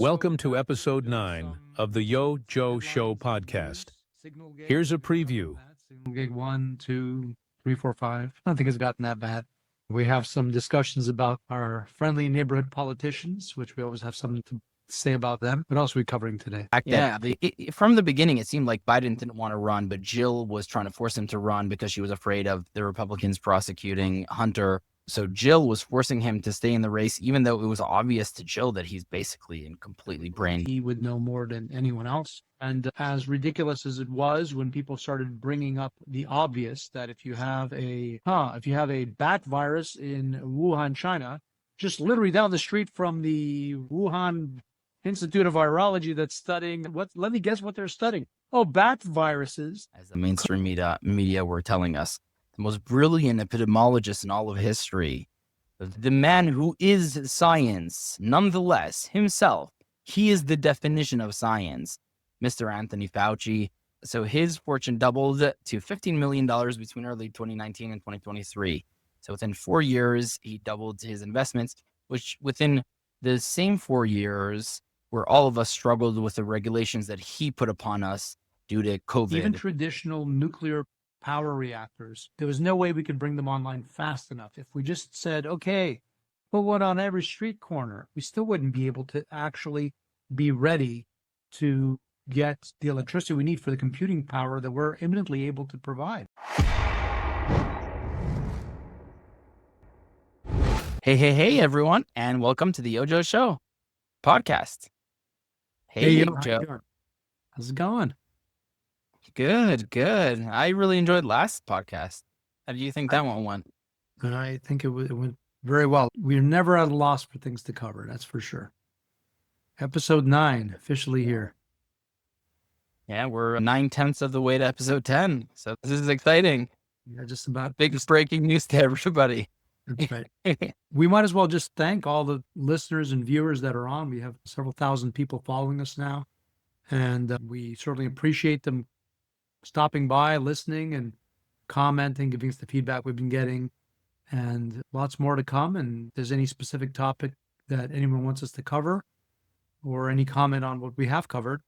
Welcome to episode 9 of the YoJoeShow Podcast. Here's a preview. Signalgate 1, 2, 3, 4, 5. I don't think it's gotten that bad. We have some discussions about our friendly neighborhood politicians, which we always have something to say about them. What else are we covering today? From the beginning, it seemed like Biden didn't want to run, but Jill was trying to force him to run because she was afraid of the Republicans prosecuting Hunter. So Jill was forcing him to stay in the race, even though it was obvious to Jill that he's basically and completely brain. He would know more than anyone else. And as ridiculous as it was when people started bringing up the obvious that if you have a bat virus in Wuhan, China, just literally down the street from the Wuhan Institute of Virology that's studying let me guess what they're studying. Oh, bat viruses. As the mainstream media were telling us. The most brilliant epidemiologist in all of history, the man who is science, nonetheless, himself, he is the definition of science, Mr. Anthony Fauci. So his fortune doubled to $15 million between early 2019 and 2023. So within 4 years, he doubled his investments, which within the same 4 years, where all of us struggled with the regulations that he put upon us due to COVID. Even traditional nuclear power reactors, there was no way we could bring them online fast enough. If we just said, okay, put one on every street corner, we still wouldn't be able to actually be ready to get the electricity we need for the computing power that we're imminently able to provide. Hey, everyone, and welcome to the YoJoeShow Podcast. Hey, Joe. How's it going? Good. I really enjoyed last podcast. How do you think that one went? I think it went very well. We're never at a loss for things to cover, that's for sure. Episode 9, officially here. Yeah, we're 9/10 of the way to episode 10. So this is exciting. Yeah, just about. Big breaking news to everybody. That's right. We might as well just thank all the listeners and viewers that are on. We have several thousand people following us now. And we certainly appreciate them stopping by, listening, and commenting, giving us the feedback we've been getting. And lots more to come. And if there's any specific topic that anyone wants us to cover or any comment on what we have covered,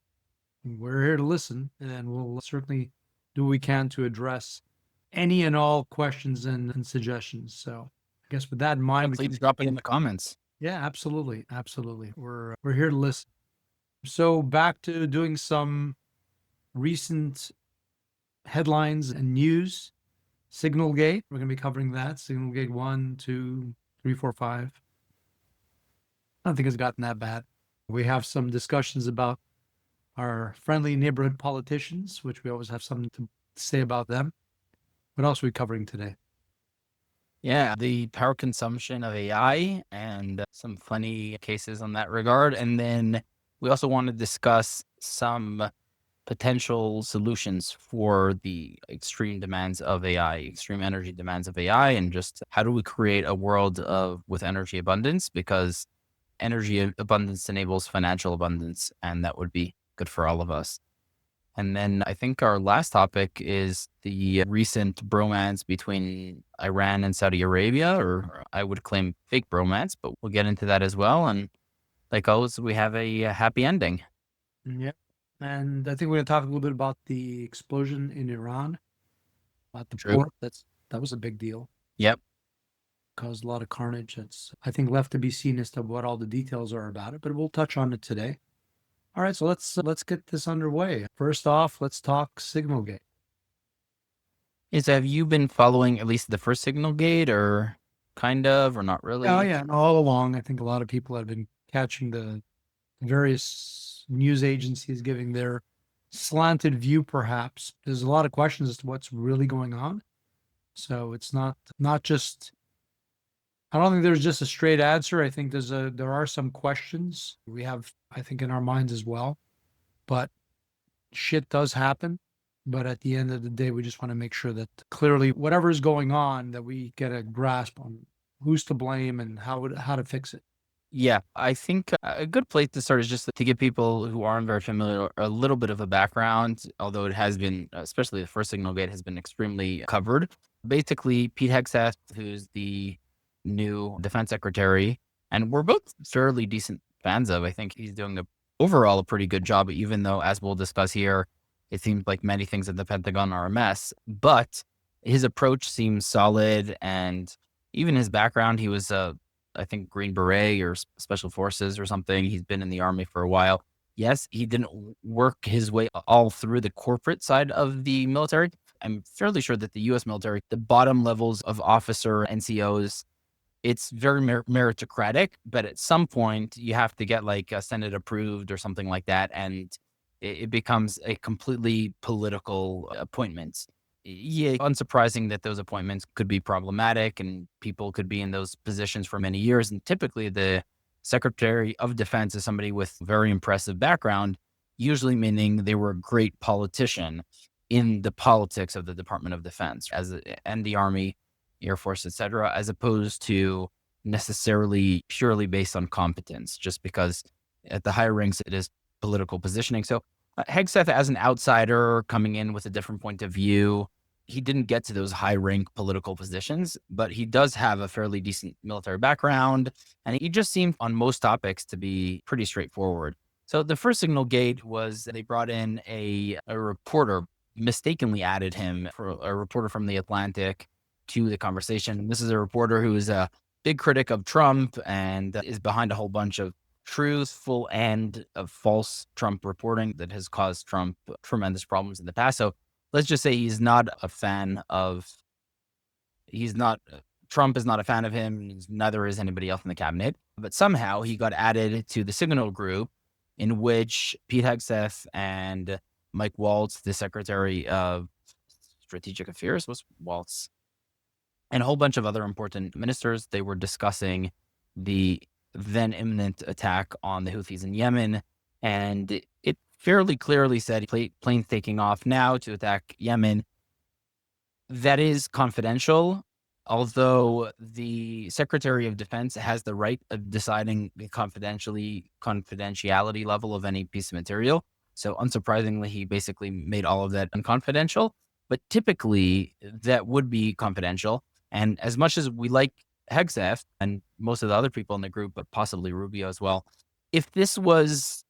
we're here to listen. And we'll certainly do what we can to address any and all questions and suggestions. So I guess with that in mind, please drop it in the comments. Yeah, absolutely. We're here to listen. So back to doing some recent headlines and news. Signalgate, we're going to be covering that. Signalgate 1, 2, 3, 4, 5. I don't think it's gotten that bad. We have some discussions about our friendly neighborhood politicians, which we always have something to say about them. What else are we covering today? Yeah, the power consumption of AI and some funny cases on that regard. And then we also want to discuss some potential solutions for the extreme demands of AI, extreme energy demands of AI, and just how do we create a world with energy abundance, because energy abundance enables financial abundance, and that would be good for all of us. And then I think our last topic is the recent bromance between Iran and Saudi Arabia, or I would claim fake bromance, but we'll get into that as well. And like always, we have a happy ending. Yep. And I think we're going to talk a little bit about the explosion in Iran, about the port. That was a big deal. Yep. Caused a lot of carnage. That's, I think, left to be seen as to what all the details are about it, but we'll touch on it today. All right, so let's get this underway. First off, let's talk Signalgate. Have you been following at least the first Signalgate, or kind of, or not really? Oh, yeah. All along, I think a lot of people have been catching the various news agencies giving their slanted view, perhaps. There's a lot of questions as to what's really going on. So it's not just, I don't think there's just a straight answer. I think there are some questions we have, I think, in our minds as well. But shit does happen. But at the end of the day, we just want to make sure that clearly whatever is going on, that we get a grasp on who's to blame and how to fix it. Yeah, I think a good place to start is just to give people who aren't very familiar a little bit of a background, although it has been, especially the first Signalgate, has been extremely covered. Basically, Pete Hegseth, who's the new Defense Secretary, and we're both fairly decent fans of. I think he's doing overall a pretty good job, even though, as we'll discuss here, it seems like many things at the Pentagon are a mess. But his approach seems solid, and even his background, he was I think Green Beret or Special Forces or something. He's been in the Army for a while. Yes, he didn't work his way all through the corporate side of the military. I'm fairly sure that the U.S. military, the bottom levels of officer NCOs, it's very meritocratic, but at some point you have to get like a Senate approved or something like that, and it becomes a completely political appointment. Yeah, unsurprising that those appointments could be problematic and people could be in those positions for many years. And typically the Secretary of Defense is somebody with very impressive background, usually meaning they were a great politician in the politics of the Department of Defense and the Army, Air Force, etc., as opposed to necessarily purely based on competence, just because at the higher ranks it is political positioning. So Hegseth, as an outsider coming in with a different point of view, he didn't get to those high rank political positions, but he does have a fairly decent military background. And he just seemed on most topics to be pretty straightforward. So the first Signalgate was they brought in a reporter, mistakenly added him, for a reporter from The Atlantic, to the conversation. This is a reporter who is a big critic of Trump and is behind a whole bunch of truthful and false Trump reporting that has caused Trump tremendous problems in the past. So let's just say Trump is not a fan of him. Neither is anybody else in the cabinet. But somehow he got added to the Signal group, in which Pete Hegseth and Mike Waltz, the Secretary of Strategic Affairs, was Waltz, and a whole bunch of other important ministers. They were discussing the then imminent attack on the Houthis in Yemen. And it fairly clearly said planes taking off now to attack Yemen. That is confidential, although the Secretary of Defense has the right of deciding the confidentiality level of any piece of material. So unsurprisingly, he basically made all of that unconfidential. But typically, that would be confidential. And as much as we like Hegseth and most of the other people in the group, but possibly Rubio as well, if this was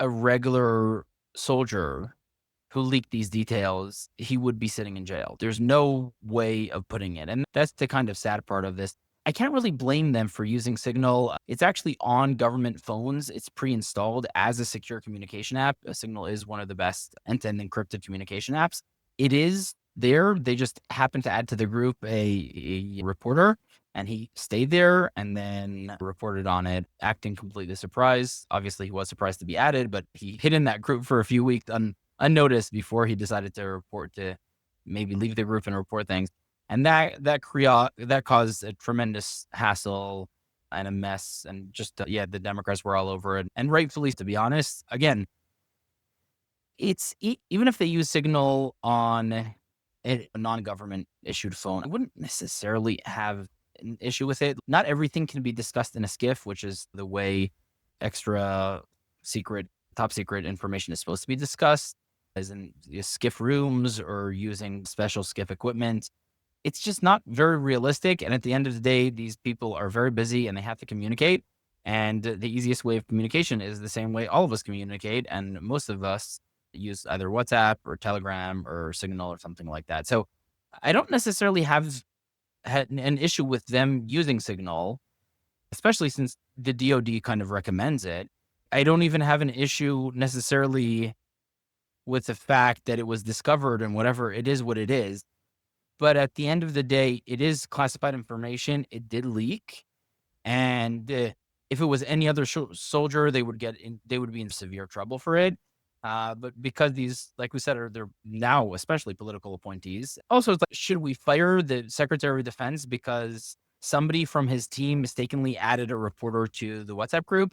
a regular soldier who leaked these details, he would be sitting in jail. There's no way of putting it. And that's the kind of sad part of this. I can't really blame them for using Signal. It's actually on government phones. It's pre-installed as a secure communication app. Signal is one of the best end-to-end encrypted communication apps. It is there. They just happened to add to the group a reporter, and he stayed there and then reported on it, acting completely surprised. Obviously, he was surprised to be added, but he hid in that group for a few weeks unnoticed before he decided to maybe leave the group and report things. And that caused a tremendous hassle and a mess. And just, the Democrats were all over it. And rightfully, to be honest, again, it's even if they use Signal on a non-government issued phone, I wouldn't necessarily have an issue with it. Not everything can be discussed in a SCIF, which is the way extra secret, top secret information is supposed to be discussed, as in SCIF rooms or using special SCIF equipment. It's just not very realistic. And at the end of the day, these people are very busy and they have to communicate. And the easiest way of communication is the same way all of us communicate. And most of us use either WhatsApp or Telegram or Signal or something like that. So I don't necessarily have an issue with them using Signal, especially since the DOD kind of recommends it. I don't even have an issue necessarily with the fact that it was discovered and whatever. It is what it is. But at the end of the day, it is classified information. It did leak. And if it was any other soldier, they would be in severe trouble for it. But because these, like we said, they're now especially political appointees. Also, it's like, should we fire the Secretary of Defense because somebody from his team mistakenly added a reporter to the WhatsApp group?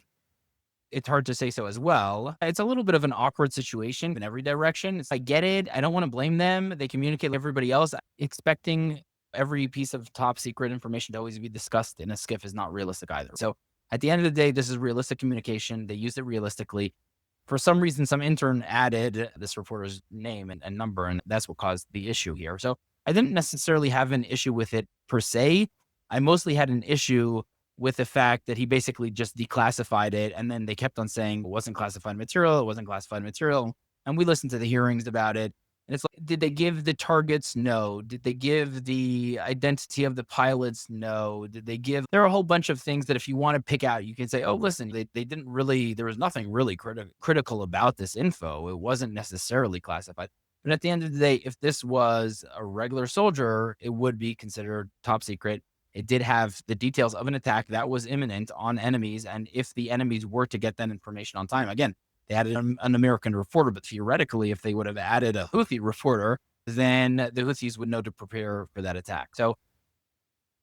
It's hard to say so as well. It's a little bit of an awkward situation in every direction. I get it. I don't want to blame them. They communicate with everybody else. Expecting every piece of top secret information to always be discussed in a SCIF is not realistic either. So at the end of the day, this is realistic communication. They used it realistically. For some reason, some intern added this reporter's name and number, and that's what caused the issue here. So I didn't necessarily have an issue with it per se. I mostly had an issue with the fact that he basically just declassified it. And then they kept on saying it wasn't classified material. It wasn't classified material. And we listened to the hearings about it. And it's like, did they give the targets? No. Did they give the identity of the pilots? No. Did they give, there are a whole bunch of things that if you want to pick out, you can say, oh, listen, they didn't really, there was nothing really critical about this info. It wasn't necessarily classified. But at the end of the day, if this was a regular soldier, it would be considered top secret. It did have the details of an attack that was imminent on enemies. And if the enemies were to get that information on time, again, they added an American reporter, but theoretically, if they would have added a Houthi reporter, then the Houthis would know to prepare for that attack. So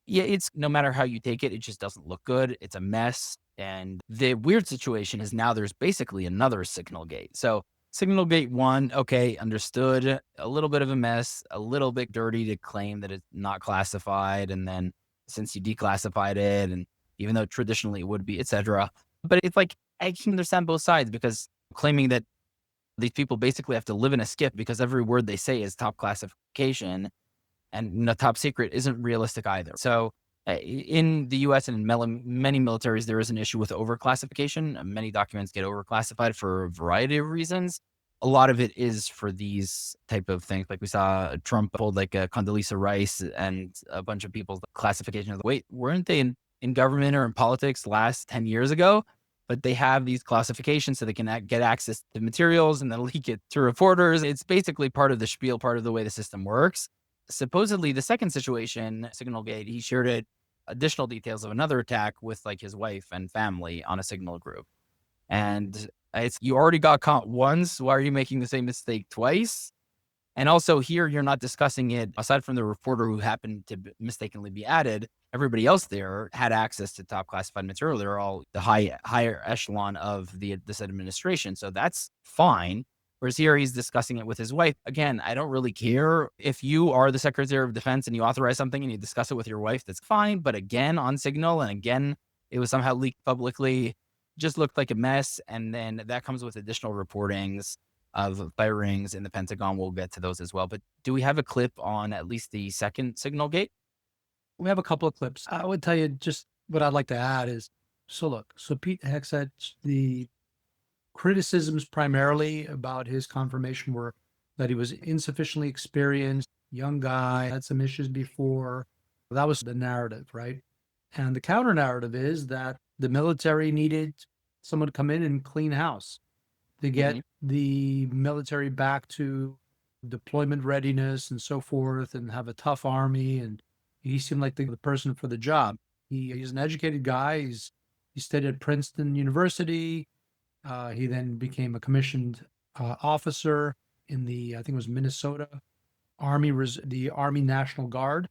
yeah, it's no matter how you take it, it just doesn't look good. It's a mess. And the weird situation is now there's basically another Signalgate. So Signalgate 1, okay, understood. A little bit of a mess, a little bit dirty to claim that it's not classified. And then since you declassified it, and even though traditionally it would be, etc. But it's like, I can understand both sides, because claiming that these people basically have to live in a skip because every word they say is top classification and top secret isn't realistic either. So in the US and in many militaries, there is an issue with overclassification. Many documents get overclassified for a variety of reasons. A lot of it is for these type of things. Like we saw Trump hold like Condoleezza Rice and a bunch of people's classification of the wait, weren't they in government or in politics last 10 years ago? But they have these classifications so they can get access to materials and then leak it to reporters. It's basically part of the spiel, part of the way the system works. Supposedly, the second situation, Signalgate, he shared additional details of another attack with like his wife and family on a Signal group. And it's, you already got caught once. Why are you making the same mistake twice? And also here, you're not discussing it. Aside from the reporter who happened to mistakenly be added, everybody else there had access to top classified material. They're all the higher echelon of this administration. So that's fine. Whereas here he's discussing it with his wife. Again, I don't really care if you are the Secretary of Defense and you authorize something and you discuss it with your wife, that's fine. But again, on Signal, and again, it was somehow leaked publicly, just looked like a mess. And then that comes with additional reportings of firings in the Pentagon. We'll get to those as well. But do we have a clip on at least the second Signalgate? We have a couple of clips. I would tell you just what I'd like to add is, so Pete Hegseth, the criticisms primarily about his confirmation were that he was insufficiently experienced, young guy, had some issues before. That was the narrative, right? And the counter narrative is that the military needed someone to come in and clean house to get the military back to deployment readiness and so forth, and have a tough army. And he seemed like the person for the job. He's an educated guy. He studied at Princeton University. He then became a commissioned officer in the, I think it was Minnesota Army, the Army National Guard.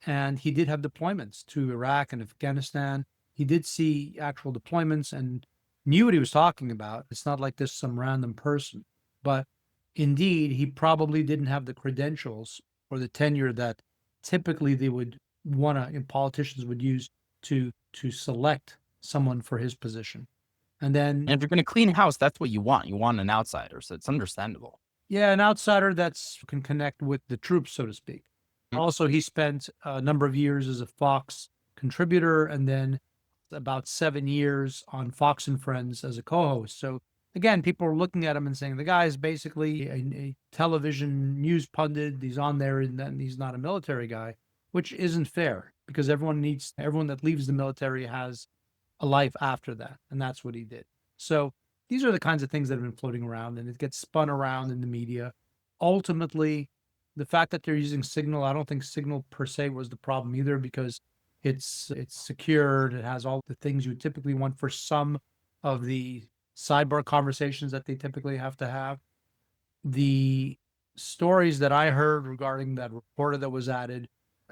And he did have deployments to Iraq and Afghanistan. He did see actual deployments and knew what he was talking about. It's not like this some random person. But indeed, he probably didn't have the credentials or the tenure that typically they would and politicians would use to select someone for his position. And then, and if you're going to clean house, that's what you want. You want an outsider, so it's understandable. Yeah, an outsider that's can connect with the troops, so to speak. Also, he spent a number of years as a Fox contributor, and then about 7 years on Fox and Friends as a co-host. So again, people are looking at him and saying the guy is basically a television news pundit. He's on there, and then he's not a military guy, which isn't fair, because everyone that leaves the military has a life after that, and that's what he did. So these are the kinds of things that have been floating around, and it gets spun around in the media. Ultimately, the fact that they're using Signal, I don't think Signal per se was the problem either, because it's secured. It has all the things you would typically want for some of the sidebar conversations that they typically have to have. The stories that I heard regarding that reporter that was added,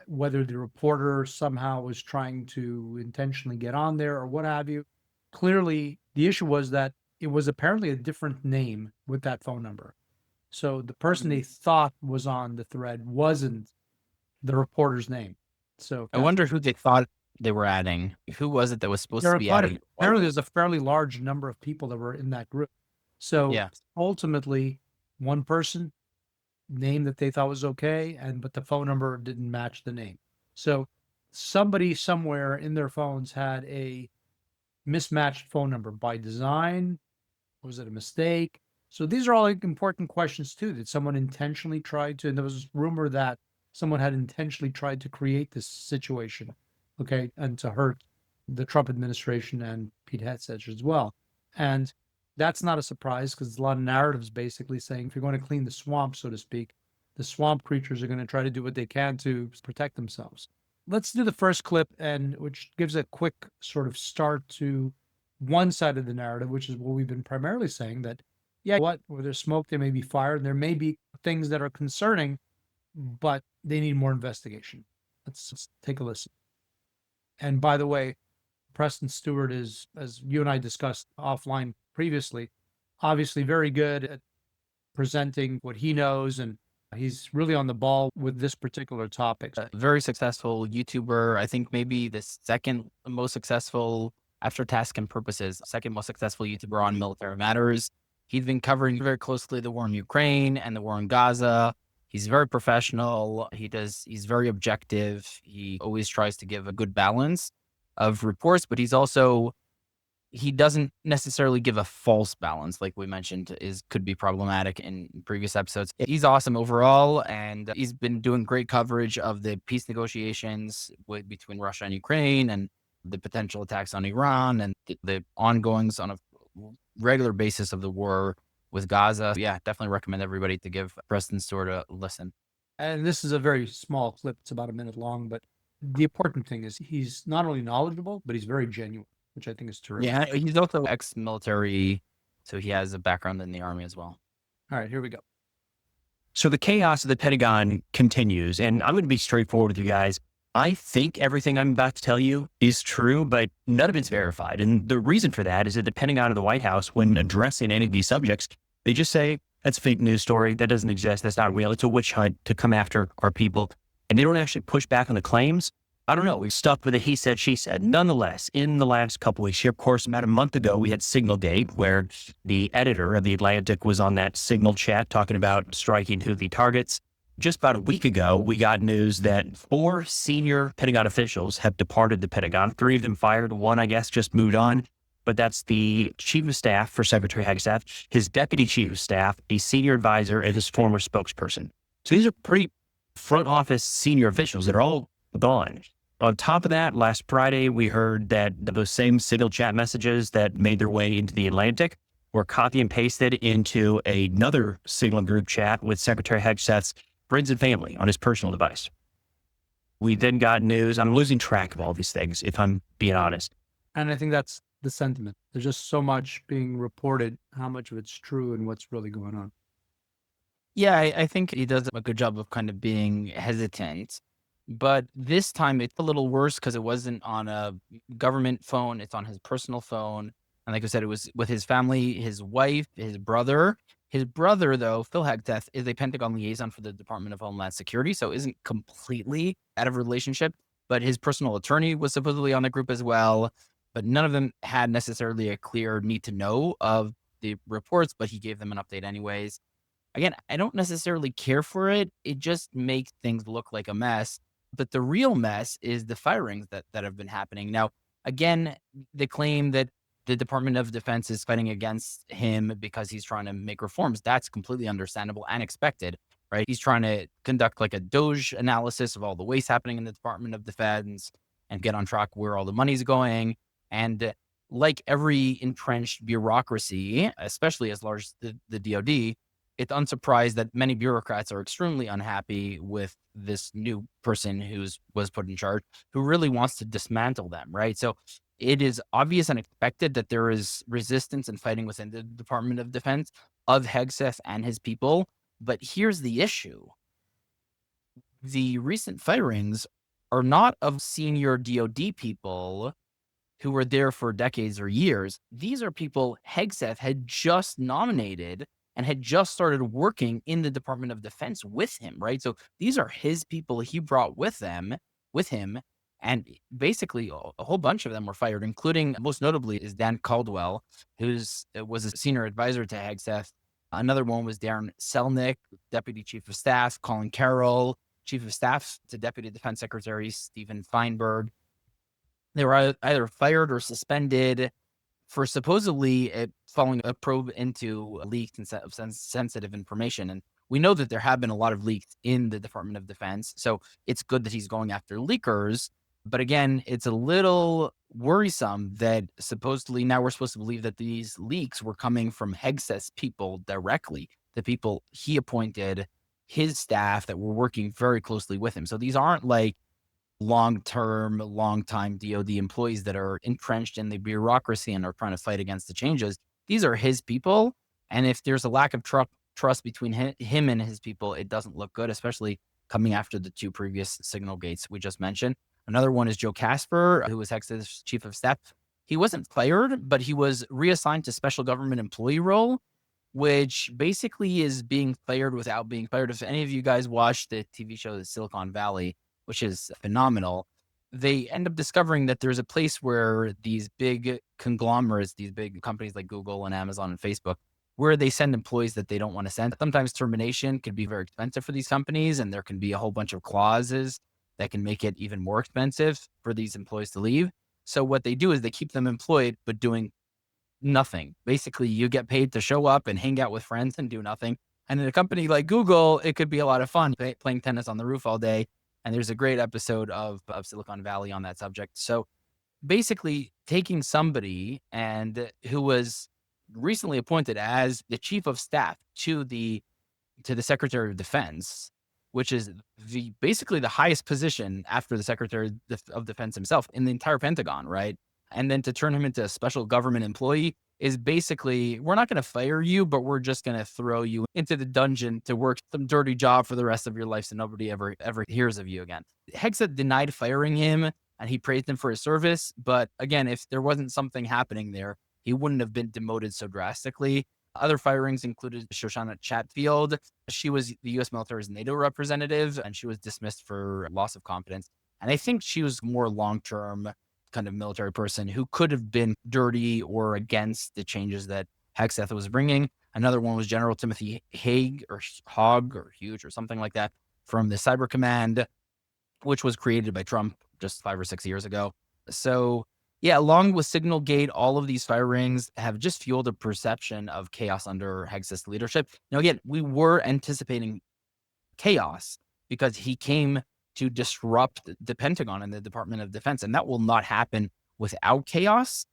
whether the reporter somehow was trying to intentionally get on there or what have you, clearly the issue was that it was apparently a different name with that phone number. So the person they thought was on the thread wasn't the reporter's name. So I wonder who they thought they were adding. Who was it that was supposed to be adding? Apparently there's a fairly large number of people that were in that group. So ultimately, one person, name that they thought was okay, but the phone number didn't match the name. So somebody somewhere in their phones had a mismatched phone number by design. Was it a mistake? So these are all important questions too. Did someone intentionally try to, and there was rumor that someone had intentionally tried to create this situation, okay, and to hurt the Trump administration and Pete Hegseth as well. And that's not a surprise because there's a lot of narratives basically saying if you're going to clean the swamp, so to speak, the swamp creatures are going to try to do what they can to protect themselves. Let's do the first clip, and which gives a quick sort of start to one side of the narrative, which is what we've been primarily saying, that, yeah, where there's smoke, there may be fire, and there may be things that are concerning, but they need more investigation. Let's take a listen. And by the way, Preston Stewart is, as you and I discussed offline previously, obviously very good at presenting what he knows, and he's really on the ball with this particular topic. Very successful YouTuber. I think maybe the second most successful, after Task and Purposes, second most successful YouTuber on military matters. He's been covering very closely the war in Ukraine and the war in Gaza. He's very professional. He's very objective. He always tries to give a good balance of reports, but he doesn't necessarily give a false balance, like we mentioned, could be problematic in previous episodes. He's awesome overall, and he's been doing great coverage of the peace negotiations between Russia and Ukraine, and the potential attacks on Iran, and the ongoings on a regular basis of the war with Gaza. Yeah, definitely recommend everybody to give Preston Stewart a listen. And this is a very small clip. It's about a minute long, but the important thing is he's not only knowledgeable, but he's very genuine, which I think is terrific. Yeah, he's also ex-military, so he has a background in the Army as well. All right, here we go. So the chaos of the Pentagon continues, and I'm going to be straightforward with you guys. I think everything I'm about to tell you is true, but none of it's verified. And the reason for that is that the Pentagon or the White House, when addressing any of these subjects, they just say, that's a fake news story. That doesn't exist. That's not real. It's a witch hunt to come after our people. And they don't actually push back on the claims. I don't know. We're stuck with a he said, she said. Nonetheless, in the last couple weeks here, of course, about a month ago, we had Signalgate, where the editor of The Atlantic was on that Signal chat talking about striking Houthi targets. Just about a week ago, we got news that 4 senior Pentagon officials have departed the Pentagon. 3 of them fired. 1, I guess, just moved on. But that's the chief of staff for Secretary Hegseth, his deputy chief of staff, a senior advisor, and his former spokesperson. So these are pretty front office senior officials that are all gone. On top of that, last Friday, we heard that those same Signal chat messages that made their way into the Atlantic were copy and pasted into another Signal group chat with Secretary Hegseth's friends and family on his personal device. We then got news. I'm losing track of all these things, if I'm being honest. And I think that's the sentiment. There's just so much being reported, how much of it's true and what's really going on. Yeah, I think he does a good job of kind of being hesitant. But this time it's a little worse because it wasn't on a government phone. It's on his personal phone. And like I said, it was with his family, his wife, his brother. His brother, though, Phil Hegseth, is a Pentagon liaison for the Department of Homeland Security, so isn't completely out of relationship. But his personal attorney was supposedly on the group as well. But none of them had necessarily a clear need to know of the reports, but he gave them an update anyways. Again, I don't necessarily care for it. It just makes things look like a mess. But the real mess is the firings that have been happening. Now, again, they claim that the Department of Defense is fighting against him because he's trying to make reforms. That's completely understandable and expected, right? He's trying to conduct like a DOJ analysis of all the waste happening in the Department of Defense and get on track where all the money's going. And like every entrenched bureaucracy, especially as large as the DOD, it's unsurprised that many bureaucrats are extremely unhappy with this new person was put in charge, who really wants to dismantle them, right? So it is obvious and expected that there is resistance and fighting within the Department of Defense of Hegseth and his people. But here's the issue. The recent firings are not of senior DOD people who were there for decades or years. These are people Hegseth had just nominated and had just started working in the Department of Defense with him, right? So these are his people he brought with him, and basically a whole bunch of them were fired, including, most notably, is Dan Caldwell, was a senior advisor to Hegseth. Another one was Darren Selnick, deputy chief of staff, Colin Carroll, chief of staff to Deputy Defense Secretary Stephen Feinberg. They were either fired or suspended for supposedly following a probe into leaked and sensitive information. And we know that there have been a lot of leaks in the Department of Defense. So it's good that he's going after leakers. But again, it's a little worrisome that supposedly now we're supposed to believe that these leaks were coming from Hegseth's people directly, the people he appointed, his staff that were working very closely with him. So these aren't like long-time DOD employees that are entrenched in the bureaucracy and are trying to fight against the changes. These are his people. And if there's a lack of trust between him and his people, it doesn't look good, especially coming after the two previous signal gates we just mentioned. Another one is Joe Casper, who was Hegseth's chief of staff. He wasn't fired, but he was reassigned to special government employee role, which basically is being fired without being fired. If any of you guys watched the TV show The Silicon Valley, which is phenomenal, they end up discovering that there's a place where these big conglomerates, these big companies like Google and Amazon and Facebook, where they send employees that they don't want to send. Sometimes termination could be very expensive for these companies, and there can be a whole bunch of clauses that can make it even more expensive for these employees to leave. So what they do is they keep them employed, but doing nothing. Basically, you get paid to show up and hang out with friends and do nothing. And in a company like Google, it could be a lot of fun playing tennis on the roof all day. And there's a great episode of Silicon Valley on that subject. So basically taking somebody and who was recently appointed as the chief of staff to the Secretary of Defense, which is basically the highest position after the Secretary of Defense himself in the entire Pentagon, right? And then to turn him into a special government employee is basically, we're not going to fire you, but we're just going to throw you into the dungeon to work some dirty job for the rest of your life so nobody ever hears of you again. Hegseth denied firing him, and he praised him for his service. But again, if there wasn't something happening there, he wouldn't have been demoted so drastically. Other firings included Shoshana Chatfield. She was the U.S. military's NATO representative, and she was dismissed for loss of competence. And I think she was more long-term kind of military person who could have been dirty or against the changes that Hegseth was bringing. Another one was General Timothy Haig or Hogg or Huge or something like that from the Cyber Command, which was created by Trump just 5 or 6 years ago. So yeah, along with Signalgate, all of these firings have just fueled a perception of chaos under Hegseth's leadership. Now, again, we were anticipating chaos because he came to disrupt the Pentagon and the Department of Defense, and that will not happen without chaos.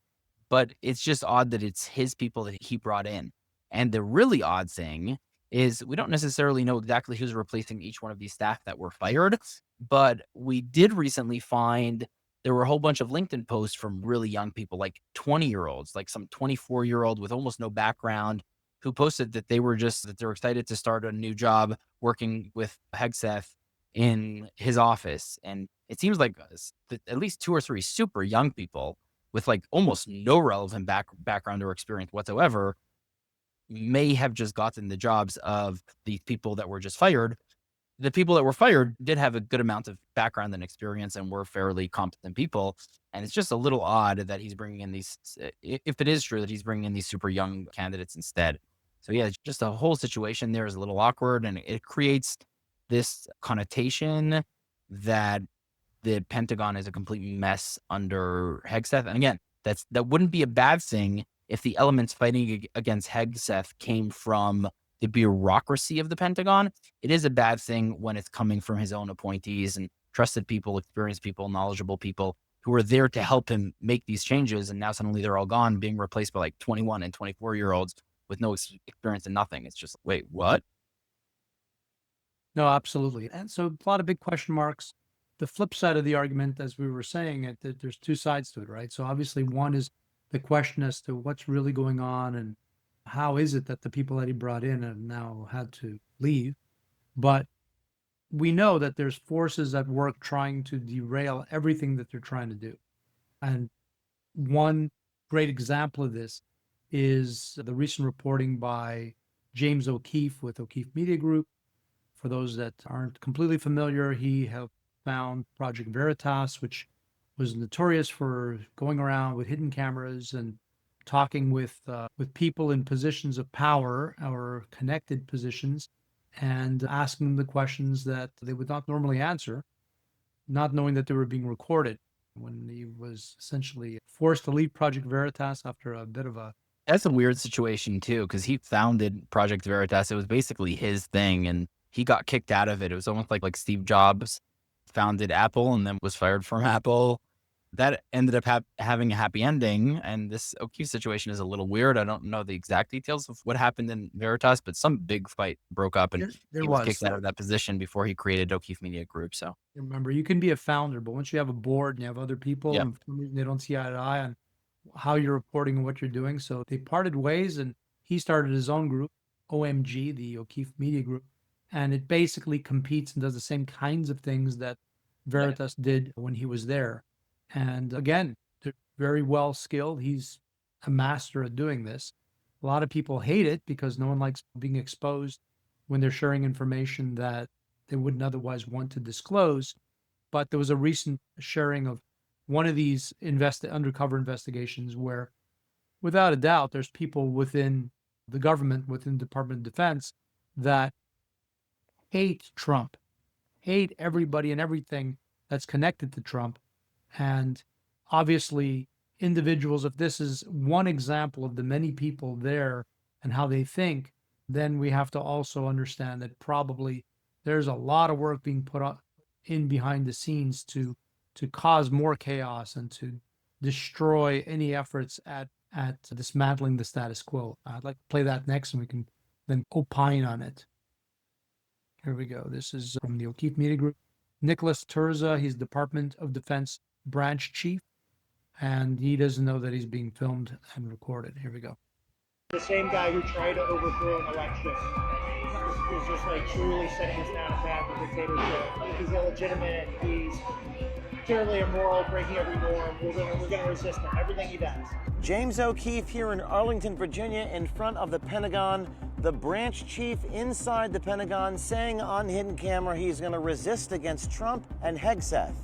But it's just odd that it's his people that he brought in. And the really odd thing is we don't necessarily know exactly who's replacing each one of these staff that were fired, but we did recently find there were a whole bunch of LinkedIn posts from really young people, like 20-year-olds, like some 24-year-old with almost no background, who posted that they're excited to start a new job working with Hegseth in his office. And it seems like at least 2 or 3 super young people with like almost no relevant background or experience whatsoever may have just gotten the jobs of these people that were just fired. The people that were fired did have a good amount of background and experience and were fairly competent people. And it's just a little odd that he's bringing in these, if it is true that he's bringing in these super young candidates instead. So yeah, just a whole situation there is a little awkward, and it creates this connotation that the Pentagon is a complete mess under Hegseth. And again, that wouldn't be a bad thing if the elements fighting against Hegseth came from the bureaucracy of the Pentagon. It is a bad thing when it's coming from his own appointees and trusted people, experienced people, knowledgeable people who are there to help him make these changes. And now suddenly they're all gone, being replaced by like 21 and 24-year-olds with no experience and nothing. It's just, wait, what? No, absolutely. And so a lot of big question marks. The flip side of the argument, as we were saying, that there's 2 sides to it, right? So obviously one is the question as to what's really going on and how is it that the people that he brought in have now had to leave. But we know that there's forces at work trying to derail everything that they're trying to do. And one great example of this is the recent reporting by James O'Keefe with O'Keefe Media Group. For those that aren't completely familiar, he have found Project Veritas, which was notorious for going around with hidden cameras and talking with people in positions of power or connected positions and asking them the questions that they would not normally answer, not knowing that they were being recorded. When he was essentially forced to leave Project Veritas after a bit of a... That's a weird situation too, because he founded Project Veritas. It was basically his thing, and he got kicked out of it. It was almost like Steve Jobs founded Apple and then was fired from Apple. That ended up having a happy ending, and this O'Keefe situation is a little weird. I don't know the exact details of what happened in Veritas, but some big fight broke up, and There he was kicked out of that position before he created O'Keefe Media Group. So Remember, you can be a founder, but once you have a board and you have other people, Yeah. and for some reason they don't see eye to eye on how you're reporting and what you're doing. So they parted ways, and he started his own group, OMG, the O'Keefe Media Group, and it basically competes and does the same kinds of things that Veritas did when he was there. And again, they're very well skilled. He's a master at doing this. A lot of people hate it because no one likes being exposed when they're sharing information that they wouldn't otherwise want to disclose. But there was a recent sharing of one of these undercover investigations where, without a doubt, there's people within the government, within the Department of Defense, that hate Trump, hate everybody and everything that's connected to Trump. And obviously, individuals, if this is one example of the many people there and how they think, then we have to also understand that probably there's a lot of work being put in behind the scenes to cause more chaos and to destroy any efforts at dismantling the status quo. I'd like to play that next, and we can then opine on it. Here we go. This is from the O'Keefe Media Group. Nicholas Terza, he's Department of Defense branch chief, and he doesn't know that he's being filmed and recorded. Here we go. The same guy who tried to overthrow an election is just like truly setting us down a path of dictatorship. He's illegitimate. He's clearly immoral, breaking every norm. We're going to resist him. Everything he does. James O'Keefe here in Arlington, Virginia, in front of the Pentagon. The branch chief inside the Pentagon saying on hidden camera he's going to resist against Trump and Hegseth.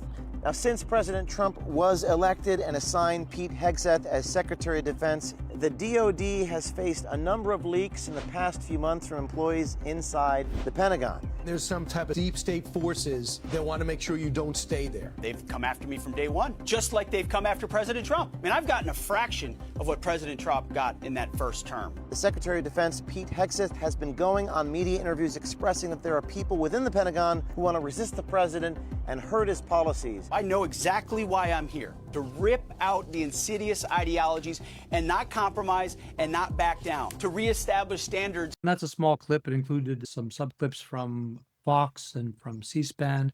Now, since President Trump was elected and assigned Pete Hegseth as Secretary of Defense, the DOD has faced a number of leaks in the past few months from employees inside the Pentagon. There's some type of deep state forces that want to make sure you don't stay there. They've come after me from day one, just like they've come after President Trump. I mean, I've gotten a fraction of what President Trump got in that first term. The Secretary of Defense, Pete Hegseth, has been going on media interviews expressing that there are people within the Pentagon who want to resist the president and hurt his policies. I know exactly why I'm here, to rip out the insidious ideologies and not compromise and not back down, to reestablish standards. And that's a small clip. It included some sub-clips from Fox and from C-SPAN.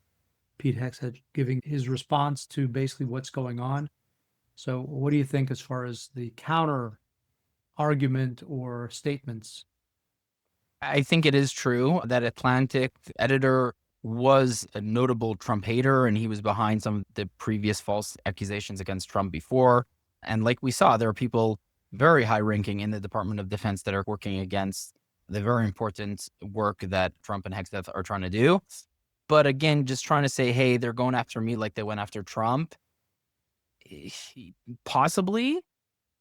Pete Hegseth giving his response to basically what's going on. So what do you think as far as the counter argument or statements? I think it is true that Atlantic editor was a notable Trump hater, and he was behind some of the previous false accusations against Trump before. And like we saw, there are people very high ranking in the Department of Defense that are working against the very important work that Trump and Hegseth are trying to do. But again, just trying to say, hey, they're going after me like they went after Trump. Possibly,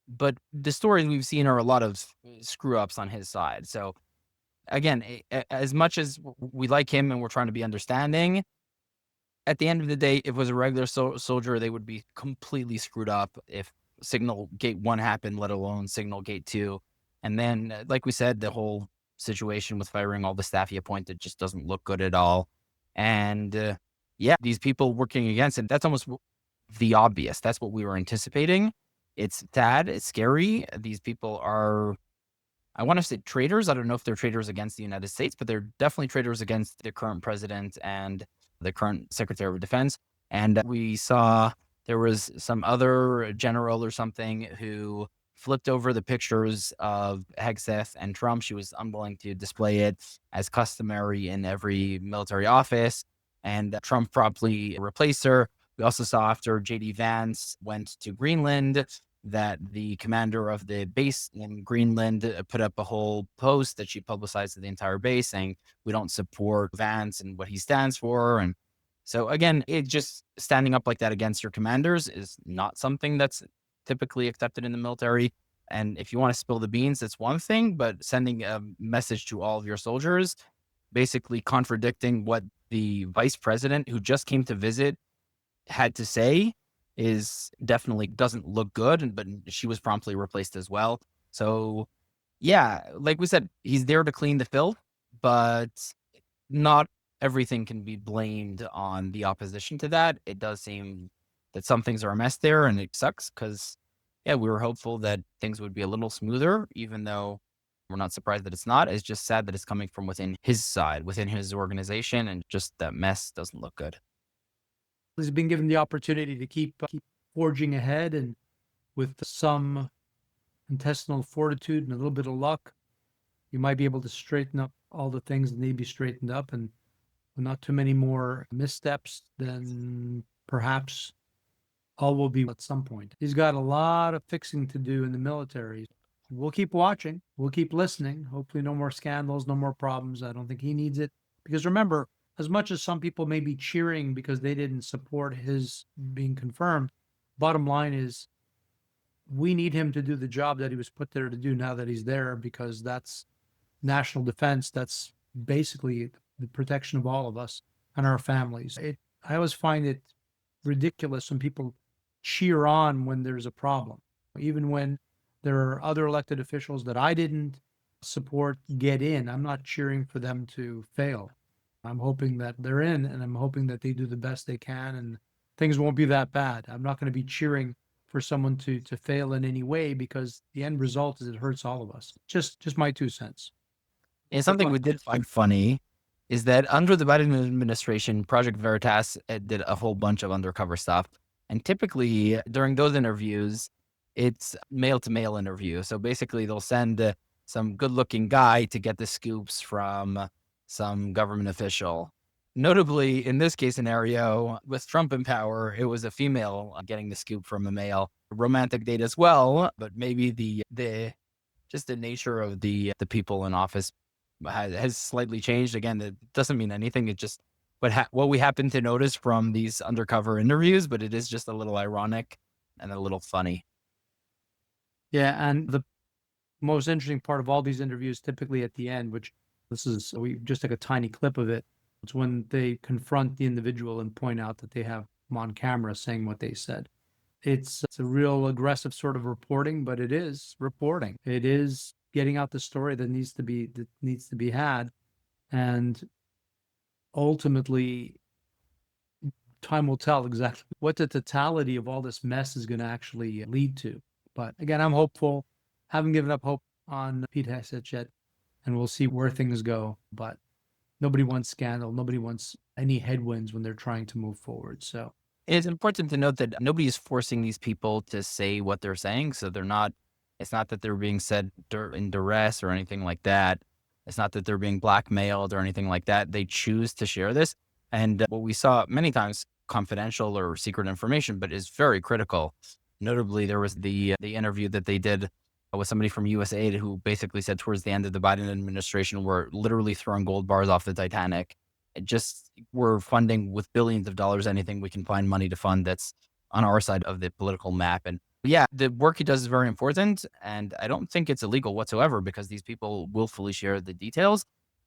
but the stories we've seen are a lot of screw ups on his side. So again, as much as we like him and we're trying to be understanding, at the end of the day, if it was a regular soldier, they would be completely screwed up if Signalgate 1 happened, let alone Signalgate 2. And then, like we said, the whole situation with firing all the staff he appointed just doesn't look good at all. And these people working against it, that's almost the obvious. That's what we were anticipating. It's sad. It's scary. These people are, I want to say, traitors. I don't know if they're traitors against the United States, but they're definitely traitors against the current president and the current Secretary of Defense. And we saw there was some other general or something who flipped over the pictures of Hegseth and Trump. She was unwilling to display it as customary in every military office, and Trump promptly replaced her. We also saw after J.D. Vance went to Greenland that the commander of the base in Greenland put up a whole post that she publicized to the entire base saying, we don't support Vance and what he stands for. And so again, it just standing up like that against your commanders is not something that's typically accepted in the military. And if you want to spill the beans, that's one thing, but sending a message to all of your soldiers, basically contradicting what the vice president who just came to visit had to say is definitely doesn't look good, but she was promptly replaced as well. So yeah, like we said, he's there to clean the filth, but not everything can be blamed on the opposition to that. It does seem that some things are a mess there, and it sucks because, yeah, we were hopeful that things would be a little smoother, even though we're not surprised that it's not. It's just sad that it's coming from within his side, within his organization, and just that mess doesn't look good. He's been given the opportunity to keep forging ahead, and with some intestinal fortitude and a little bit of luck, you might be able to straighten up all the things that need to be straightened up, and with not too many more missteps, then perhaps all will be at some point. He's got a lot of fixing to do in the military. We'll keep watching. We'll keep listening. Hopefully no more scandals, no more problems. I don't think he needs it. Because remember, as much as some people may be cheering because they didn't support his being confirmed, bottom line is we need him to do the job that he was put there to do now that he's there, because that's national defense. That's basically the protection of all of us and our families. I always find it ridiculous when people cheer on when there's a problem, even when there are other elected officials that I didn't support get in. I'm not cheering for them to fail. I'm hoping that they're in, and I'm hoping that they do the best they can, and things won't be that bad. I'm not going to be cheering for someone to fail in any way, because the end result is it hurts all of us. Just my 2 cents. And something we did find funny is that under the Biden administration, Project Veritas did a whole bunch of undercover stuff. And typically during those interviews, it's male-to-male interview. So basically they'll send some good-looking guy to get the scoops from some government official. Notably, in this case scenario, with Trump in power, it was a female getting the scoop from a male. Romantic date as well, but maybe the just the nature of the people in office has slightly changed. Again, it doesn't mean anything. It's just what we happen to notice from these undercover interviews, but it is just a little ironic and a little funny. Yeah, and the most interesting part of all these interviews, typically at the end, which we just took a tiny clip of it, it's when they confront the individual and point out that they have them on camera saying what they said. It's a real aggressive sort of reporting, but it is reporting. It is getting out the story that needs to be had, and ultimately, time will tell exactly what the totality of all this mess is going to actually lead to. But again, I'm hopeful. Haven't given up hope on Pete Hegseth yet, and we'll see where things go. But nobody wants scandal. Nobody wants any headwinds when they're trying to move forward. So it's important to note that nobody is forcing these people to say what they're saying. So it's not that they're being said in duress or anything like that. It's not that they're being blackmailed or anything like that. They choose to share this. And what we saw many times, confidential or secret information, but is very critical. Notably, there was the interview that they did with somebody from USAID who basically said towards the end of the Biden administration, we're literally throwing gold bars off the Titanic. We're funding with billions of dollars anything we can find money to fund that's on our side of the political map. And yeah, the work he does is very important. And I don't think it's illegal whatsoever because these people willfully share the details.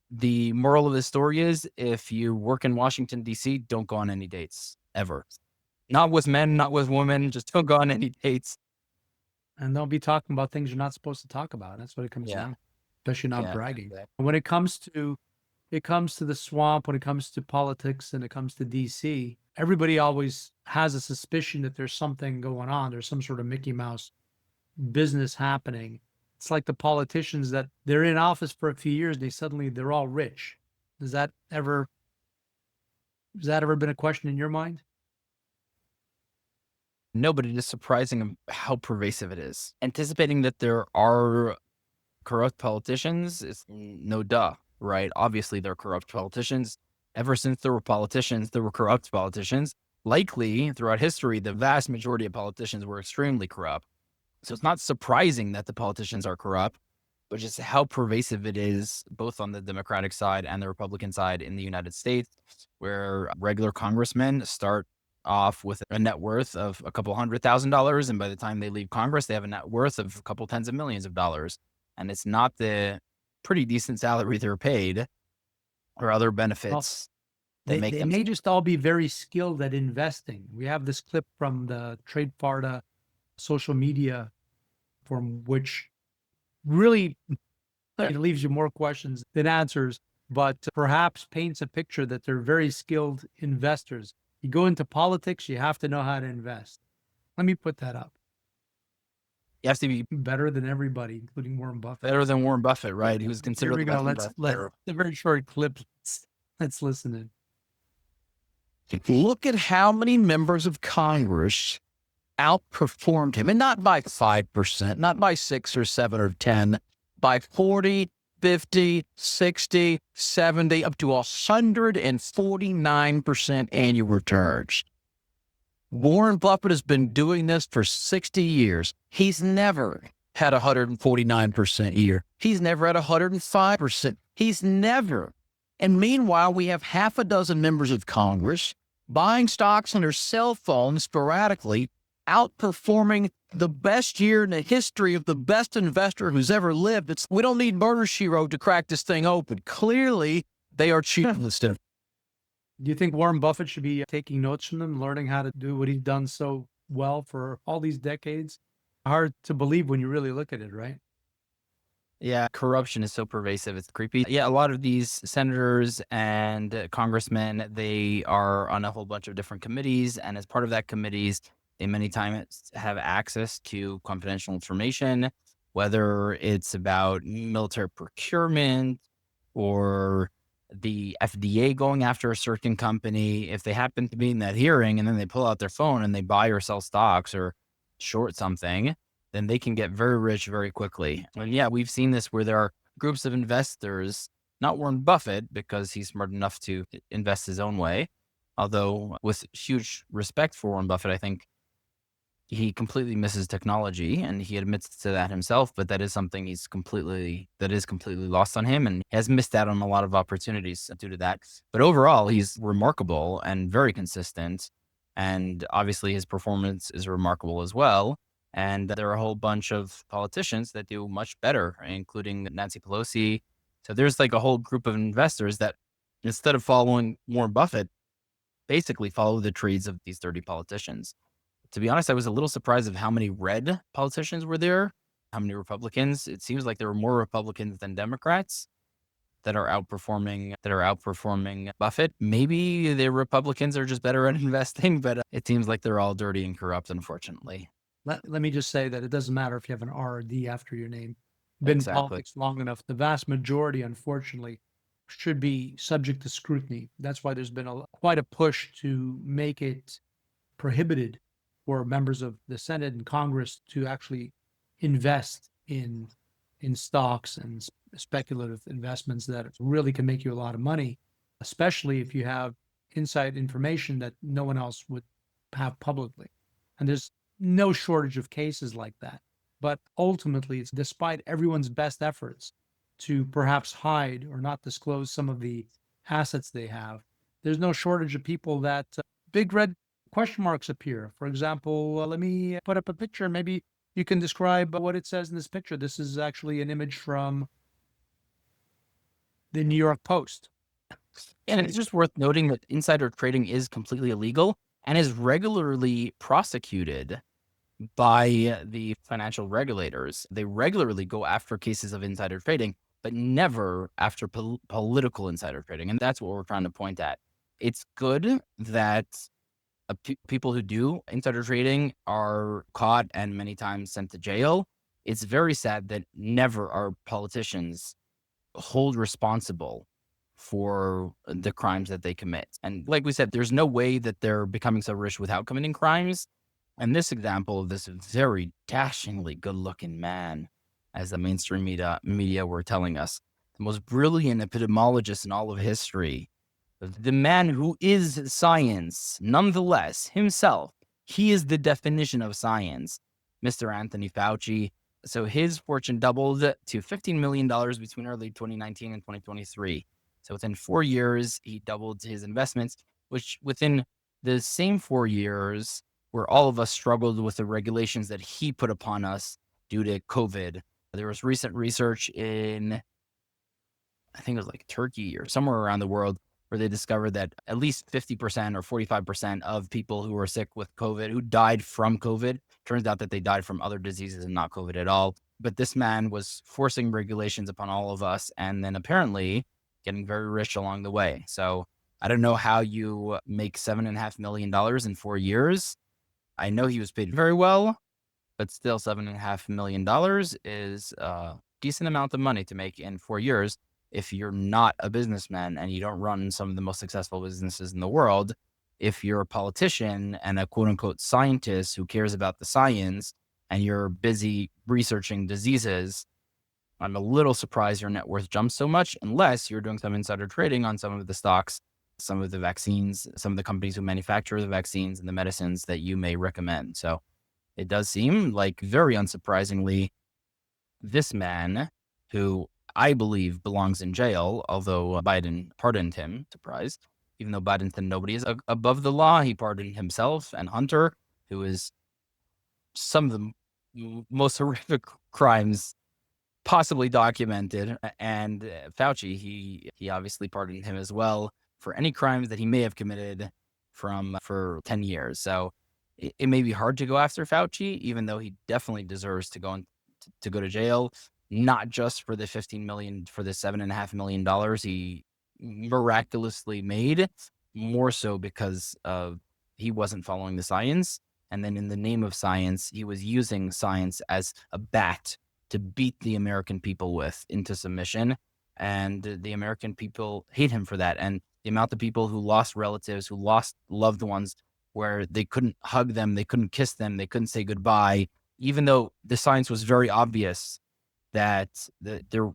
The moral of the story is if you work in Washington, D.C., don't go on any dates ever. Not with men, not with women. Just don't go on any dates. And don't be talking about things you're not supposed to talk about. That's what it comes down, especially not bragging. Exactly. When it comes to the swamp, when it comes to politics, and it comes to DC, everybody always has a suspicion that there's something going on. There's some sort of Mickey Mouse business happening. It's like the politicians that they're in office for a few years, they're all rich. Has that ever been a question in your mind? No, but it is surprising how pervasive it is. Anticipating that there are corrupt politicians is no duh, right? Obviously, there are corrupt politicians. Ever since there were politicians, there were corrupt politicians. Likely, throughout history, the vast majority of politicians were extremely corrupt. So it's not surprising that the politicians are corrupt, but just how pervasive it is, both on the Democratic side and the Republican side in the United States, where regular congressmen start off with a net worth of a couple $100,000, and by the time they leave Congress, they have a net worth of a couple tens of millions of dollars. And it's not the pretty decent salary they're paid. or other benefits that make They them. may just all be very skilled at investing. We have this clip from the Trade Farda social media, from which really it leaves you more questions than answers, but perhaps paints a picture that they're very skilled investors. You go into politics, you have to know how to invest. Let me put that up. You have to be Better than everybody, including Warren Buffett. better than Warren Buffett, right? He was Here considered we the go. best investor. The very short clip. Let's listen in. Look at how many members of Congress outperformed him, and not by 5%, not by 6 or 7 or 10, by 40, 50, 60, 70, up to 149% annual returns. Warren Buffett has been doing this for 60 years. He's never had 149% year. He's never had 105%. He's never. And meanwhile, we have half a dozen members of Congress buying stocks on their cell phones sporadically, outperforming the best year in the history of the best investor who's ever lived. We don't need Murder, She Wrote to crack this thing open. Clearly, they are cheating this stuff. Do you think Warren Buffett should be taking notes from them, learning how to do what he's done so well for all these decades? Hard to believe when you really look at it, right? Yeah, corruption is so pervasive. It's creepy. Yeah, a lot of these senators and congressmen, they are on a whole bunch of different committees. And as part of that committees, they many times have access to confidential information, whether it's about military procurement or the FDA going after a certain company. If they happen to be in that hearing and then they pull out their phone and they buy or sell stocks or short something, then they can get very rich very quickly. And yeah, we've seen this where there are groups of investors, not Warren Buffett, because he's smart enough to invest his own way. Although with huge respect for Warren Buffett, I think he completely misses technology, and he admits to that himself, but that is something that is completely lost on him, and has missed out on a lot of opportunities due to that. But overall, he's remarkable and very consistent. And obviously his performance is remarkable as well. And there are a whole bunch of politicians that do much better, including Nancy Pelosi. So there's like a whole group of investors that, instead of following Warren Buffett, basically follow the trees of these 30 politicians. To be honest, I was a little surprised of how many red politicians were there, how many Republicans. It seems like there were more Republicans than Democrats that are outperforming Buffett. Maybe the Republicans are just better at investing, but it seems like they're all dirty and corrupt, unfortunately. Let me just say that it doesn't matter if you have an R or D after your name. Been in politics long enough. The vast majority, unfortunately, should be subject to scrutiny. That's why there's been quite a push to make it prohibited for members of the Senate and Congress to actually invest in stocks and speculative investments that really can make you a lot of money, especially if you have inside information that no one else would have publicly. And there's no shortage of cases like that. But ultimately, it's despite everyone's best efforts to perhaps hide or not disclose some of the assets they have, there's no shortage of people that big red question marks appear. For example, let me put up a picture. Maybe you can describe what it says in this picture. This is actually an image from the New York Post. And it's just worth noting that insider trading is completely illegal and is regularly prosecuted by the financial regulators. They regularly go after cases of insider trading, but never after political insider trading. And that's what we're trying to point at. It's good that people who do insider trading are caught and many times sent to jail. It's very sad that never are politicians hold responsible for the crimes that they commit. And like we said, there's no way that they're becoming so rich without committing crimes. And this example of this very dashingly good-looking man, as the mainstream media were telling us, the most brilliant epidemiologist in all of history, the man who is science, nonetheless, himself, he is the definition of science, Mr. Anthony Fauci. So his fortune doubled to $15 million between early 2019 and 2023. So within 4 years, he doubled his investments, which within the same 4 years, where all of us struggled with the regulations that he put upon us due to COVID. There was recent research in I think it was like Turkey or somewhere around the world, where they discovered that at least 50% or 45% of people who were sick with COVID, who died from COVID, turns out that they died from other diseases and not COVID at all. But this man was forcing regulations upon all of us and then apparently getting very rich along the way. So I don't know how you make $7.5 million in 4 years. I know he was paid very well, but still $7.5 million is a decent amount of money to make in 4 years if you're not a businessman and you don't run some of the most successful businesses in the world. If you're a politician and a quote unquote scientist who cares about the science and you're busy researching diseases, I'm a little surprised your net worth jumps so much unless you're doing some insider trading on some of the stocks, some of the vaccines, some of the companies who manufacture the vaccines and the medicines that you may recommend. So it does seem like, very unsurprisingly, this man, who I believe belongs in jail, although Biden pardoned him, surprise, even though Biden said nobody is above the law, he pardoned himself and Hunter, who is some of the most horrific crimes possibly documented, and Fauci, he obviously pardoned him as well for any crimes that he may have committed for 10 years. So it may be hard to go after Fauci, even though he definitely deserves to go to jail, not just for the $7.5 million he miraculously made, more so because he wasn't following the science. And then in the name of science, he was using science as a bat to beat the American people with into submission. And the American people hate him for that. And the amount of people who lost relatives, who lost loved ones, where they couldn't hug them, they couldn't kiss them, they couldn't say goodbye, even though the science was very obvious that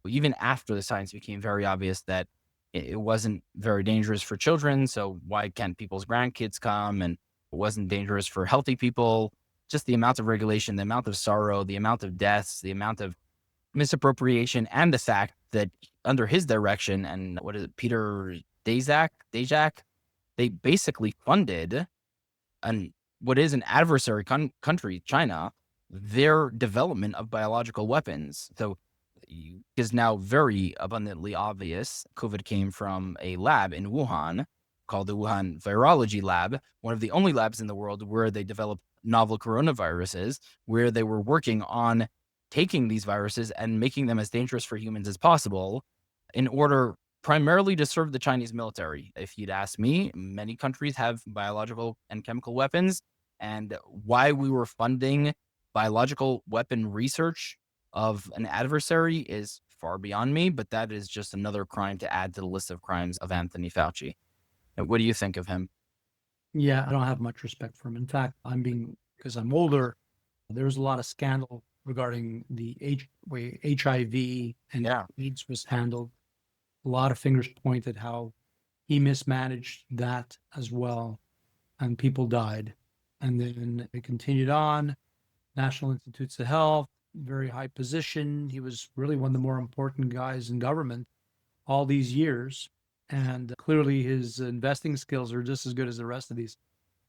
even after the science became very obvious that it wasn't very dangerous for children. So why can't people's grandkids come? And it wasn't dangerous for healthy people. Just the amount of regulation, the amount of sorrow, the amount of deaths, the amount of misappropriation, and the fact that under his direction, and what is it, Peter Daszak, they basically funded what is an adversary country, China, their development of biological weapons. So it is now very abundantly obvious COVID came from a lab in Wuhan called the Wuhan Virology Lab, one of the only labs in the world where they developed novel coronaviruses, where they were working on taking these viruses and making them as dangerous for humans as possible in order primarily to serve the Chinese military. If you'd ask me, many countries have biological and chemical weapons, and why we were funding biological weapon research of an adversary is far beyond me, but that is just another crime to add to the list of crimes of Anthony Fauci. What do you think of him? Yeah, I don't have much respect for him. In fact, because I'm older, there's a lot of scandal regarding the way HIV and AIDS was handled. A lot of fingers pointed how he mismanaged that as well, and people died. And then it continued on. National Institutes of Health, very high position. He was really one of the more important guys in government all these years. And clearly his investing skills are just as good as the rest of these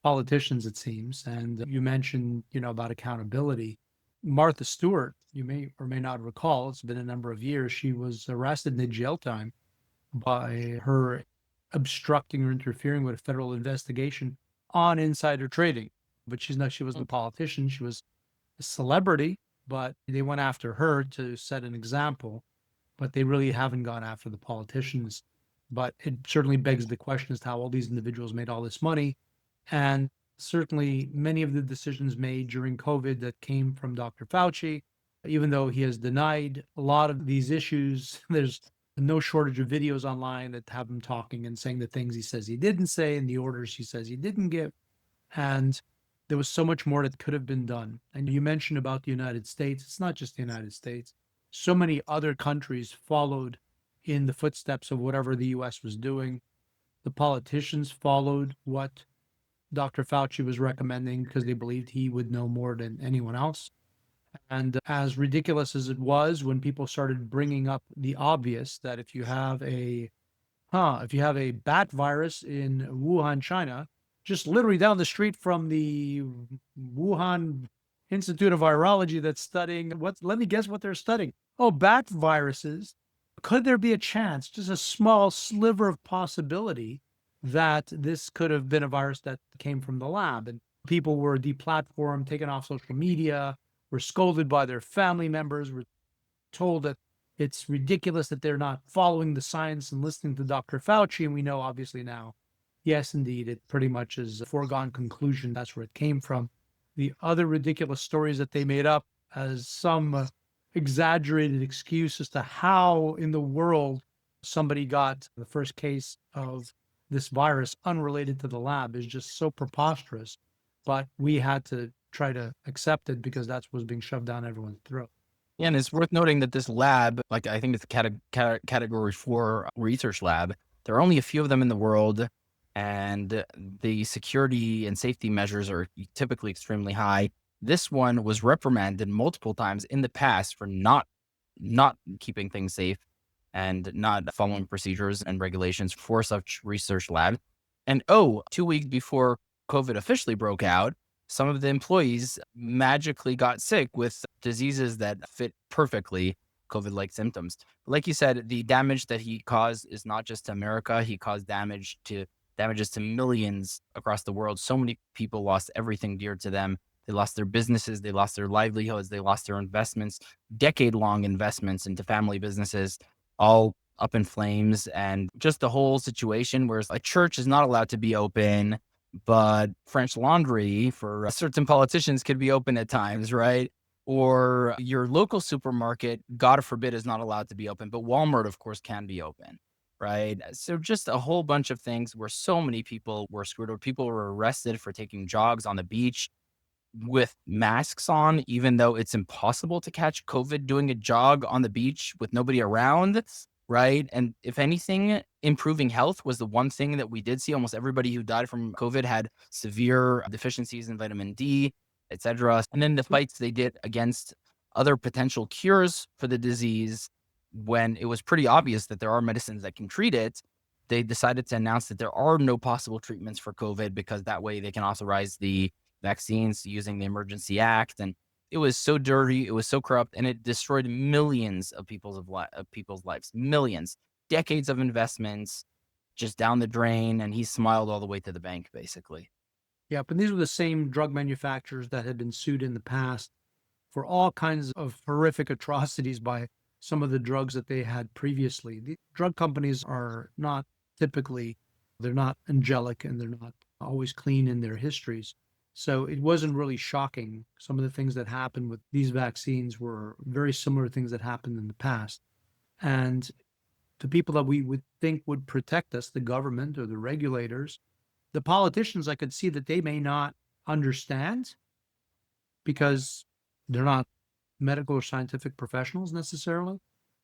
politicians, it seems. And you mentioned, about accountability. Martha Stewart, you may or may not recall, it's been a number of years, she was arrested and did jail time by her obstructing or interfering with a federal investigation on insider trading. But she wasn't a politician. She was a celebrity, but they went after her to set an example. But they really haven't gone after the politicians. But it certainly begs the question as to how all these individuals made all this money. And certainly many of the decisions made during COVID that came from Dr. Fauci, even though he has denied a lot of these issues, there's no shortage of videos online that have him talking and saying the things he says he didn't say and the orders he says he didn't give. And there was so much more that could have been done. And you mentioned about the United States. It's not just the United States. So many other countries followed in the footsteps of whatever the U.S. was doing. The politicians followed what Dr. Fauci was recommending because they believed he would know more than anyone else. And as ridiculous as it was when people started bringing up the obvious that if you have a bat virus in Wuhan, China, just literally down the street from the Wuhan Institute of Virology that's studying let me guess what they're studying. Oh, bat viruses Could there be a chance, just a small sliver of possibility, that this could have been a virus that came from the lab and people were deplatformed, taken off social media, were scolded by their family members, were told that it's ridiculous that they're not following the science and listening to Dr. Fauci. And we know obviously now, yes, indeed, it pretty much is a foregone conclusion. That's where it came from. The other ridiculous stories that they made up as some exaggerated excuse as to how in the world somebody got the first case of this virus unrelated to the lab is just so preposterous. But we had to try to accept it because that's what's being shoved down everyone's throat. Yeah, and it's worth noting that this lab, like I think it's a category 4 research lab, there are only a few of them in the world, and the security and safety measures are typically extremely high. This one was reprimanded multiple times in the past for not keeping things safe and not following procedures and regulations for such research lab. And 2 weeks before COVID officially broke out, some of the employees magically got sick with diseases that fit perfectly COVID-like symptoms. Like you said, the damage that he caused is not just to America. He caused damages to millions across the world. So many people lost everything dear to them. They lost their businesses, they lost their livelihoods, they lost their investments, decade-long investments into family businesses, all up in flames. And just the whole situation where a church is not allowed to be open, but French Laundry for certain politicians could be open at times, right? Or your local supermarket, God forbid, is not allowed to be open, but Walmart, of course, can be open, right? So just a whole bunch of things where so many people were screwed over. People were arrested for taking jogs on the beach with masks on, even though it's impossible to catch COVID doing a jog on the beach with nobody around, right? And if anything, improving health was the one thing that we did see. Almost everybody who died from COVID had severe deficiencies in vitamin D, etc. And then the fights they did against other potential cures for the disease, when it was pretty obvious that there are medicines that can treat it, they decided to announce that there are no possible treatments for COVID because that way they can authorize the vaccines using the Emergency Act. And it was so dirty, it was so corrupt, and it destroyed millions of people's lives, millions, decades of investments just down the drain. And he smiled all the way to the bank, basically. Yeah, but these were the same drug manufacturers that had been sued in the past for all kinds of horrific atrocities by some of the drugs that they had previously. The drug companies are not typically, they're not angelic and they're not always clean in their histories. So it wasn't really shocking. Some of the things that happened with these vaccines were very similar to things that happened in the past. And the people that we would think would protect us, the government or the regulators, the politicians, I could see that they may not understand because they're not medical or scientific professionals necessarily,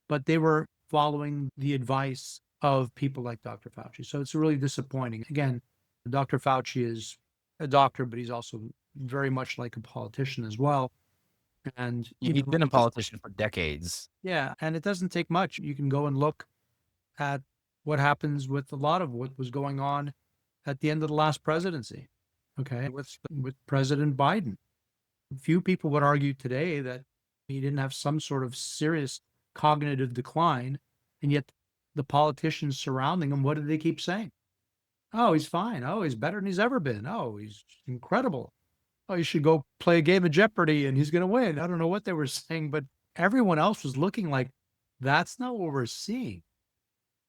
but they were following the advice of people like Dr. Fauci. So it's really disappointing. Again, Dr. Fauci is a doctor, but he's also very much like a politician as well. And He's been a politician for decades. Yeah, and it doesn't take much. You can go and look at what happens with a lot of what was going on at the end of the last presidency, okay, with President Biden. Few people would argue today that he didn't have some sort of serious cognitive decline, and yet the politicians surrounding him, what did they keep saying? Oh, he's fine. Oh, he's better than he's ever been. Oh, he's incredible. Oh, you should go play a game of Jeopardy and he's going to win. I don't know what they were saying, but everyone else was looking like that's not what we're seeing.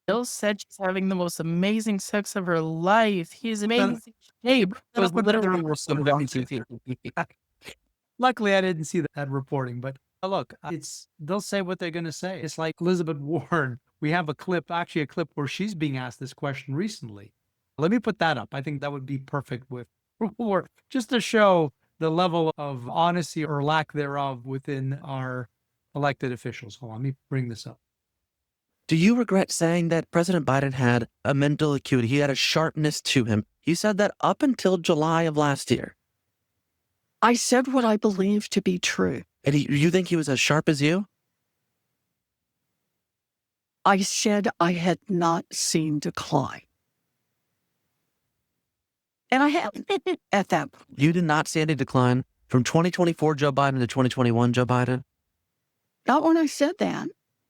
Jill said she's having the most amazing sex of her life. He's amazing shape. It was literally worse than Luckily, I didn't see that reporting, but look, they'll say what they're going to say. It's like Elizabeth Warren. We have a clip where she's being asked this question recently. Let me put that up. I think that would be perfect or just to show the level of honesty or lack thereof within our elected officials. Hold on, let me bring this up. Do you regret saying that President Biden had a mental acuity? He had a sharpness to him. You said that up until July of last year. I said what I believe to be true. And you think he was as sharp as you? I said I had not seen decline. And I haven't at that point. You did not see any decline from 2024 Joe Biden to 2021 Joe Biden? Not when I said that.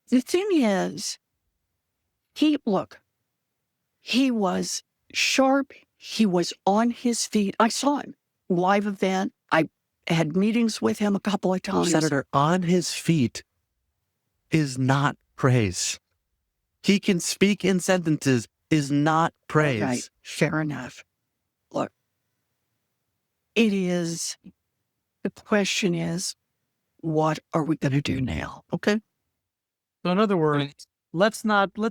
The thing is, He was sharp. He was on his feet. I saw him live event. I had meetings with him a couple of times. Senator, on his feet is not praise. He can speak in sentences is not praise. Okay, fair enough. Look, the question is, what are we going to do now? Okay. So in other words, let's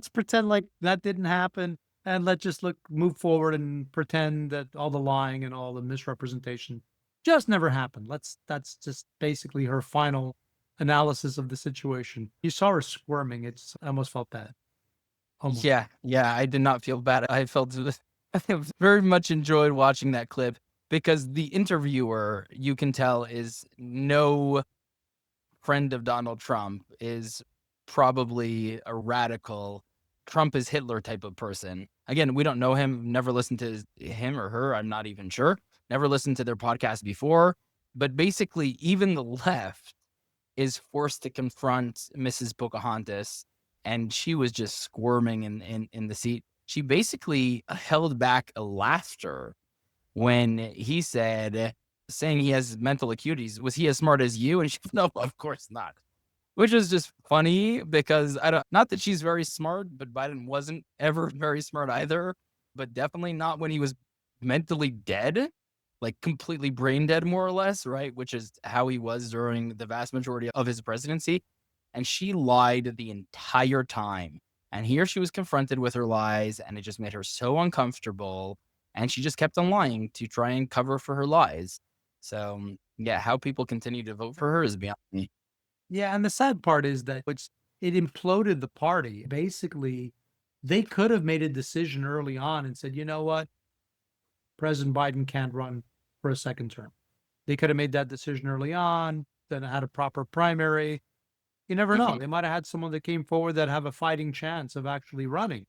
pretend like that didn't happen, and let's just move forward and pretend that all the lying and all the misrepresentation just never happened. That's just basically her final analysis of the situation. You saw her squirming. I almost felt bad. Almost. Yeah, I did not feel bad. I very much enjoyed watching that clip because the interviewer, you can tell, is no friend of Donald Trump, is probably a radical Trump is Hitler type of person. Again, we don't know him, never listened to him or her, I'm not even sure. Never listened to their podcast before. But basically, even the left is forced to confront Mrs. Pocahontas, and she was just squirming in the seat. She basically held back a laughter when he said, saying he has mental acuities, was he as smart as you? And she, no, of course not. Which is just funny because not that she's very smart, but Biden wasn't ever very smart either, but definitely not when he was mentally dead, like completely brain dead, more or less, right? Which is how he was during the vast majority of his presidency. And she lied the entire time. And here she was confronted with her lies, and it just made her so uncomfortable. And she just kept on lying to try and cover for her lies. So yeah, how people continue to vote for her is beyond me. Yeah, and the sad part is that it imploded the party. Basically, they could have made a decision early on and said, you know what? President Biden can't run for a second term. They could have made that decision early on, then had a proper primary. You never know. They might have had someone that came forward that have a fighting chance of actually running,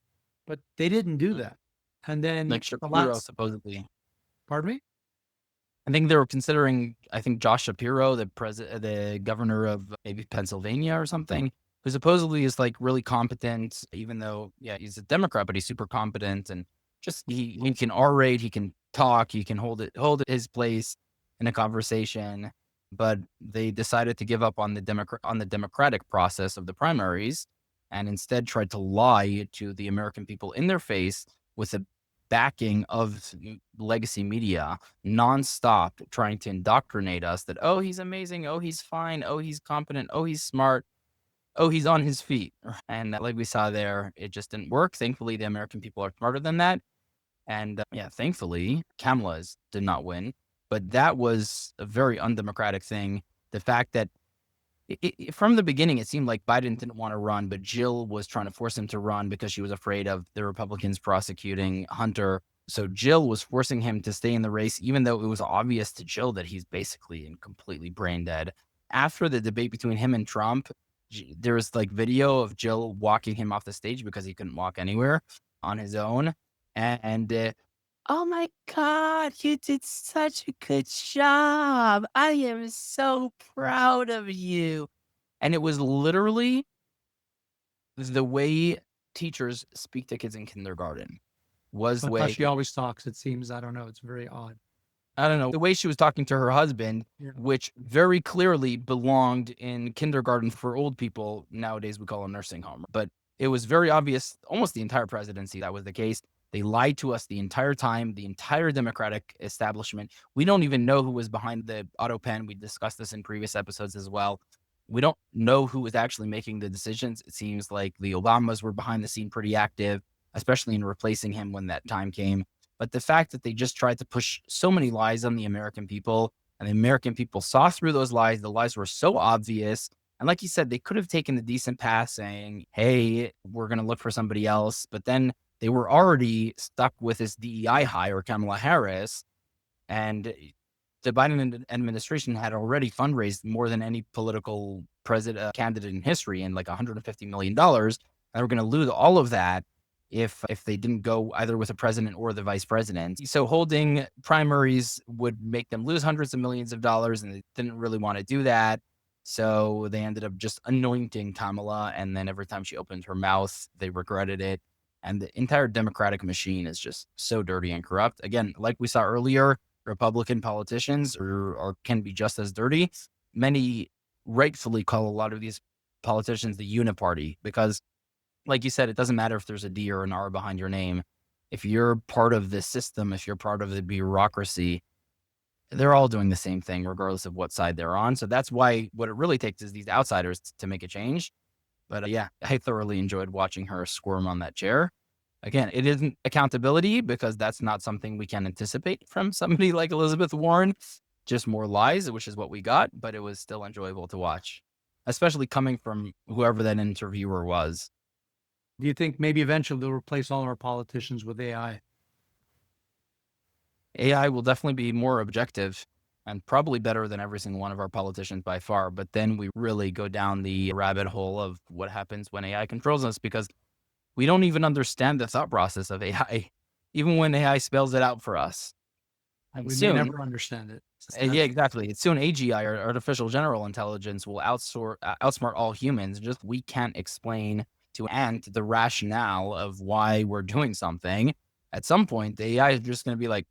but they didn't do that. And then Like Shapiro, supposedly. Pardon me? I think they were considering, Josh Shapiro, the governor of maybe Pennsylvania or something, who supposedly is like really competent, even though, yeah, he's a Democrat, but he's super competent and just he can orate, he can talk, he can hold his place in a conversation. But they decided to give up on the democratic process of the primaries and instead tried to lie to the American people in their face with the backing of legacy media nonstop, trying to indoctrinate us that, oh, he's amazing, oh, he's fine, oh, he's competent, oh, he's smart, oh, he's on his feet. And like we saw there, it just didn't work. Thankfully, the American people are smarter than that. And thankfully, Kamala's did not win. But that was a very undemocratic thing. The fact that from the beginning, it seemed like Biden didn't want to run, but Jill was trying to force him to run because she was afraid of the Republicans prosecuting Hunter. So Jill was forcing him to stay in the race, even though it was obvious to Jill that he's basically and completely brain dead. After the debate between him and Trump, there was like video of Jill walking him off the stage because he couldn't walk anywhere on his own. And oh my God, you did such a good job. I am so proud of you. And it was literally the way teachers speak to kids in kindergarten was the way she always talks, it seems. I don't know. It's very odd. I don't know. The way she was talking to her husband, which very clearly belonged in kindergarten for old people. Nowadays, we call a nursing home. But it was very obvious, almost the entire presidency, that was the case. They lied to us the entire time, the entire Democratic establishment. We don't even know who was behind the auto pen. We discussed this in previous episodes as well. We don't know who was actually making the decisions. It seems like the Obamas were behind the scene pretty active, especially in replacing him when that time came. But the fact that they just tried to push so many lies on the American people, and the American people saw through those lies, the lies were so obvious. And like you said, they could have taken the decent path saying, hey, we're going to look for somebody else. But then they were already stuck with this DEI hire, Kamala Harris, and the Biden administration had already fundraised more than any political candidate in history, in like $150 million. And they were going to lose all of that if they didn't go either with the president or the vice president. So holding primaries would make them lose hundreds of millions of dollars, and they didn't really want to do that. So they ended up just anointing Kamala. And then every time she opened her mouth, they regretted it. And the entire Democratic machine is just so dirty and corrupt. Again, like we saw earlier, Republican politicians can be just as dirty. Many rightfully call a lot of these politicians the uniparty because, like you said, it doesn't matter if there's a D or an R behind your name. If you're part of the system, if you're part of the bureaucracy, they're all doing the same thing, regardless of what side they're on. So that's why what it really takes is these outsiders to make a change. But yeah, I thoroughly enjoyed watching her squirm on that chair. Again, it isn't accountability because that's not something we can anticipate from somebody like Elizabeth Warren, just more lies, which is what we got. But it was still enjoyable to watch, especially coming from whoever that interviewer was. Do you think maybe eventually they'll replace all our politicians with AI? AI will definitely be more objective and probably better than every single one of our politicians by far. But then we really go down the rabbit hole of what happens when AI controls us because we don't even understand the thought process of AI, even when AI spells it out for us. And We soon, may never understand it. yeah, exactly. Soon AGI, or artificial general intelligence, will outsmart all humans. Just we can't explain to Ant the rationale of why we're doing something. At some point, the AI is just going to be like,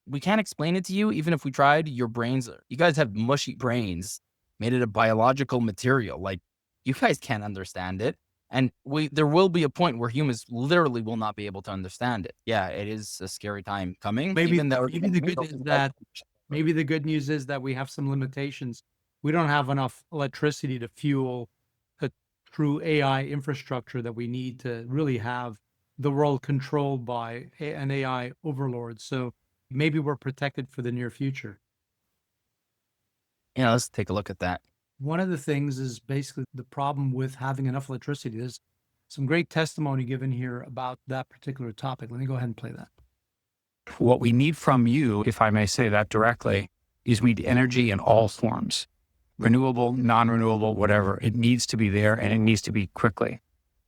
we can't explain it to you, even if we tried. You guys have mushy brains made it of biological material. Like, you guys can't understand it. And there will be a point where humans literally will not be able to understand it. Yeah, it is a scary time coming. Maybe even though the good news is that we have some limitations. We don't have enough electricity to fuel a true AI infrastructure that we need to really have the world controlled by an AI overlord. So maybe we're protected for the near future. Yeah, let's take a look at that. One of the things is basically the problem with having enough electricity. There's some great testimony given here about that particular topic. Let me go ahead and play that. What we need from you, if I may say that directly, is we need energy in all forms, renewable, non-renewable, whatever. It needs to be there and it needs to be quickly.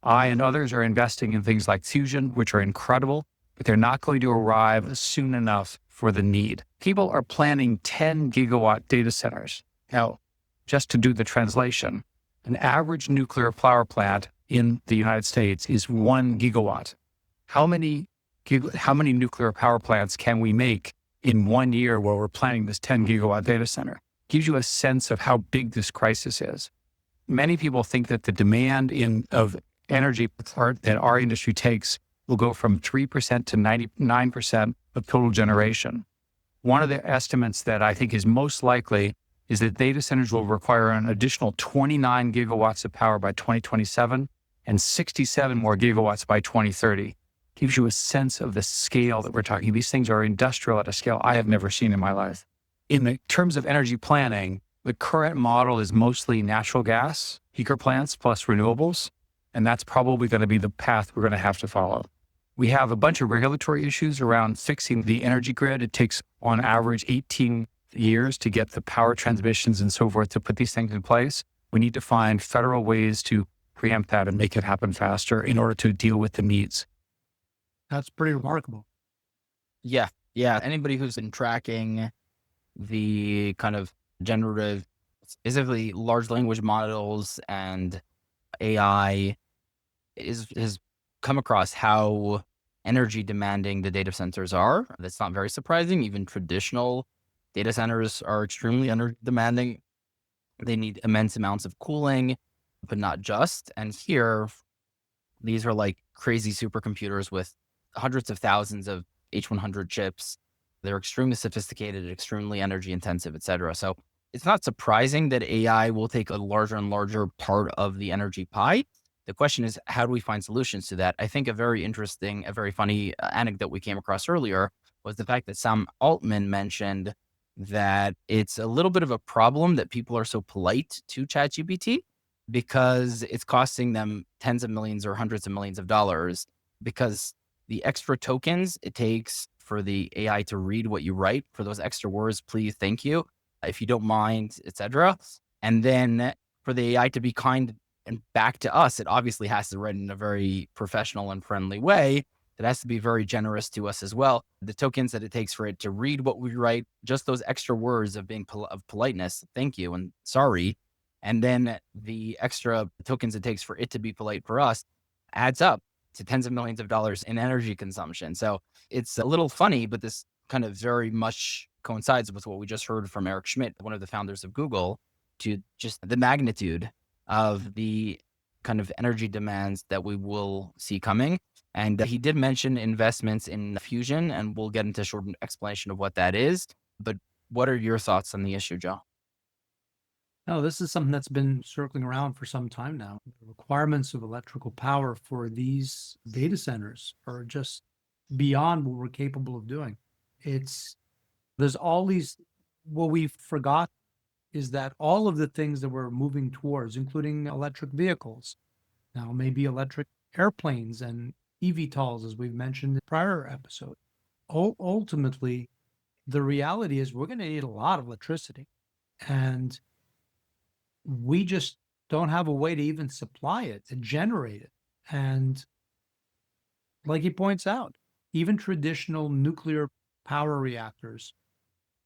I and others are investing in things like fusion, which are incredible, but they're not going to arrive soon enough for the need. People are planning 10 gigawatt data centers. Now, just to do the translation, an average nuclear power plant in the United States is 1 gigawatt. How many nuclear power plants can we make in 1 year while we're planning this 10 gigawatt data center? Gives you a sense of how big this crisis is. Many people think that the demand of energy part that our industry takes will go from 3% to 99% of total generation. One of the estimates that I think is most likely is that data centers will require an additional 29 gigawatts of power by 2027 and 67 more gigawatts by 2030. Gives you a sense of the scale that we're talking. These things are industrial at a scale I have never seen in my life. In the terms of energy planning, the current model is mostly natural gas, peaker plants plus renewables, and that's probably going to be the path we're going to have to follow. We have a bunch of regulatory issues around fixing the energy grid. It takes, on average, 18 years to get the power transmissions and so forth to put these things in place. We need to find federal ways to preempt that and make it happen faster in order to deal with the needs. That's pretty remarkable. Yeah. Anybody who's been tracking the kind of generative, specifically large language models and AI has come across how energy demanding the data centers are. That's not very surprising. Even traditional data centers are extremely energy demanding. They need immense amounts of cooling, but not just. And here, these are like crazy supercomputers with hundreds of thousands of H100 chips. They're extremely sophisticated, extremely energy intensive, et cetera. So it's not surprising that AI will take a larger and larger part of the energy pie. The question is, how do we find solutions to that? I think a very interesting, a very funny anecdote we came across earlier was the fact that Sam Altman mentioned that it's a little bit of a problem that people are so polite to ChatGPT because it's costing them tens of millions or hundreds of millions of dollars because the extra tokens it takes for the AI to read what you write, for those extra words, please, thank you, if you don't mind, etc. And then for the AI to be kind and back to us, it obviously has to write in a very professional and friendly way. It has to be very generous to us as well. The tokens that it takes for it to read what we write, just those extra words of being of politeness, thank you and sorry, And then the extra tokens it takes for it to be polite for us adds up to tens of millions of dollars in energy consumption. So it's a little funny, but this kind of very much coincides with what we just heard from Eric Schmidt, one of the founders of Google, to just the magnitude of the kind of energy demands that we will see coming. And he did mention investments in fusion, and we'll get into a short explanation of what that is. But what are your thoughts on the issue, Joe? No, this is something that's been circling around for some time now. The requirements of electrical power for these data centers are just beyond what we're capable of doing. There's all these, what we forgot is that all of the things that we're moving towards, including electric vehicles, now maybe electric airplanes and eVTOLs, as we've mentioned in the prior episode, ultimately, the reality is we're going to need a lot of electricity. And we just don't have a way to even supply it and generate it. And like he points out, even traditional nuclear power reactors,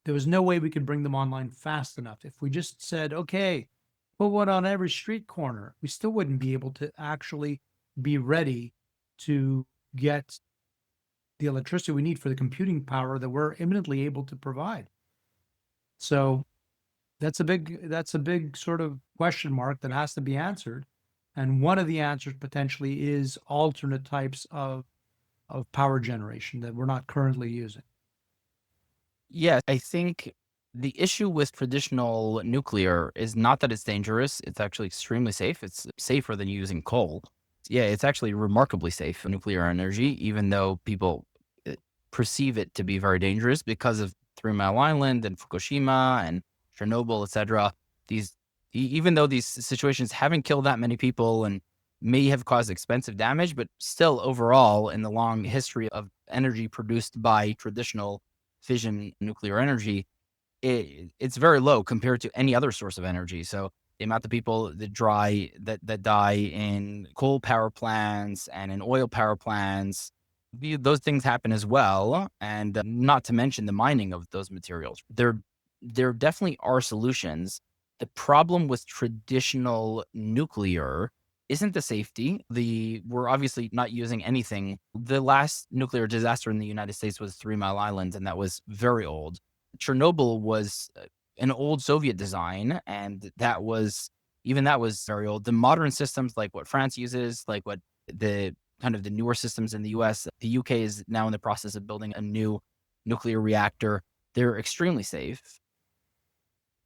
there was no way we could bring them online fast enough. If we just said, okay, put one on every street corner, we still wouldn't be able to actually be ready to get the electricity we need for the computing power that we're imminently able to provide. So that's a big sort of question mark that has to be answered. And one of the answers potentially is alternate types of power generation that we're not currently using. Yeah, I think the issue with traditional nuclear is not that it's dangerous. It's actually extremely safe. It's safer than using coal. Yeah, it's actually remarkably safe for nuclear energy, even though people perceive it to be very dangerous because of 3 Mile Island and Fukushima and Chernobyl, etc. Even though these situations haven't killed that many people and may have caused expensive damage, but still overall in the long history of energy produced by traditional fission nuclear energy, it's very low compared to any other source of energy. So the amount of people that die in coal power plants and in oil power plants, those things happen as well. And not to mention the mining of those materials. There definitely are solutions. The problem with traditional nuclear isn't the safety. We're obviously not using anything. The last nuclear disaster in the United States was 3 Mile Island, and that was very old. Chernobyl was an old Soviet design, and that was very old. The modern systems, like what France uses, like what the kind of the newer systems in the US, the UK is now in the process of building a new nuclear reactor. They're extremely safe.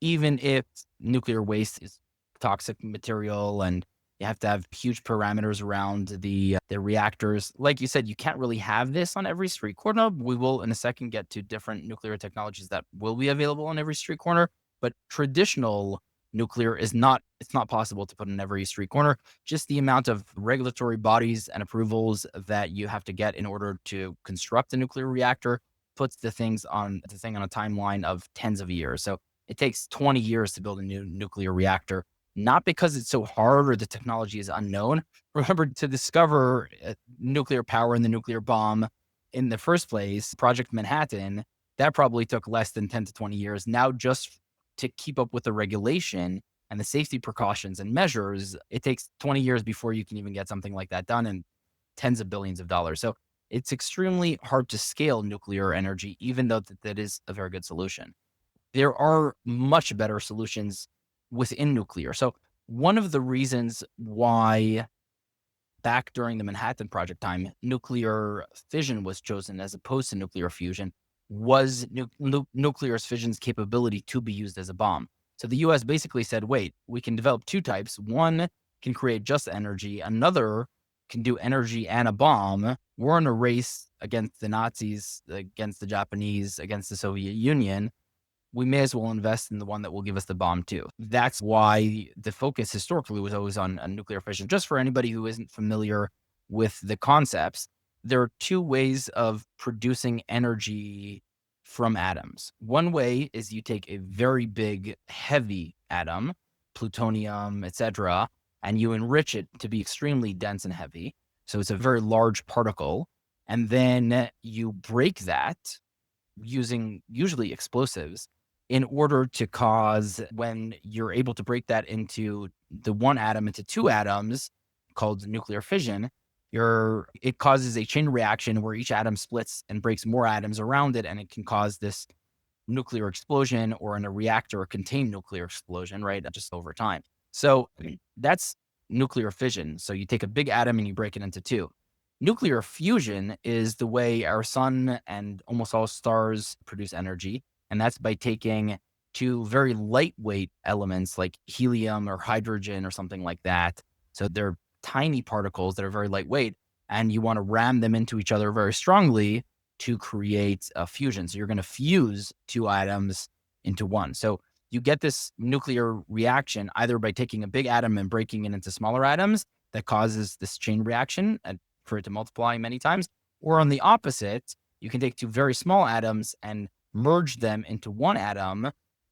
Even if nuclear waste is toxic material and you have to have huge parameters around the reactors. Like you said, you can't really have this on every street corner. We will in a second get to different nuclear technologies that will be available on every street corner, but traditional nuclear it's not possible to put in every street corner. Just the amount of regulatory bodies and approvals that you have to get in order to construct a nuclear reactor puts the thing on a timeline of tens of years. So it takes 20 years to build a new nuclear reactor. Not because it's so hard or the technology is unknown. Remember, to discover nuclear power and the nuclear bomb in the first place, Project Manhattan, that probably took less than 10 to 20 years. Now, just to keep up with the regulation and the safety precautions and measures, it takes 20 years before you can even get something like that done, and tens of billions of dollars. So it's extremely hard to scale nuclear energy, even though that is a very good solution. There are much better solutions within nuclear. So one of the reasons why back during the Manhattan Project time, nuclear fission was chosen as opposed to nuclear fusion was nuclear fission's capability to be used as a bomb. So the US basically said, wait, we can develop two types. One can create just energy. Another can do energy and a bomb. We're in a race against the Nazis, against the Japanese, against the Soviet Union. We may as well invest in the one that will give us the bomb too. That's why the focus historically was always on nuclear fission. Just for anybody who isn't familiar with the concepts, there are two ways of producing energy from atoms. One way is you take a very big, heavy atom, plutonium, etc., and you enrich it to be extremely dense and heavy. So it's a very large particle. And then you break that using usually explosives. in order to cause, when you're able to break that into the one atom into two atoms called nuclear fission, it causes a chain reaction where each atom splits and breaks more atoms around it, and it can cause this nuclear explosion, or in a reactor, a contained nuclear explosion, right? Just over time. So that's nuclear fission. So you take a big atom and you break it into two. Nuclear fusion is the way our sun and almost all stars produce energy. And that's by taking two very lightweight elements like helium or hydrogen or something like that. So they're tiny particles that are very lightweight, and you want to ram them into each other very strongly to create a fusion. So you're going to fuse two atoms into one. So you get this nuclear reaction either by taking a big atom and breaking it into smaller atoms that causes this chain reaction and for it to multiply many times, or on the opposite, you can take two very small atoms and merge them into one atom.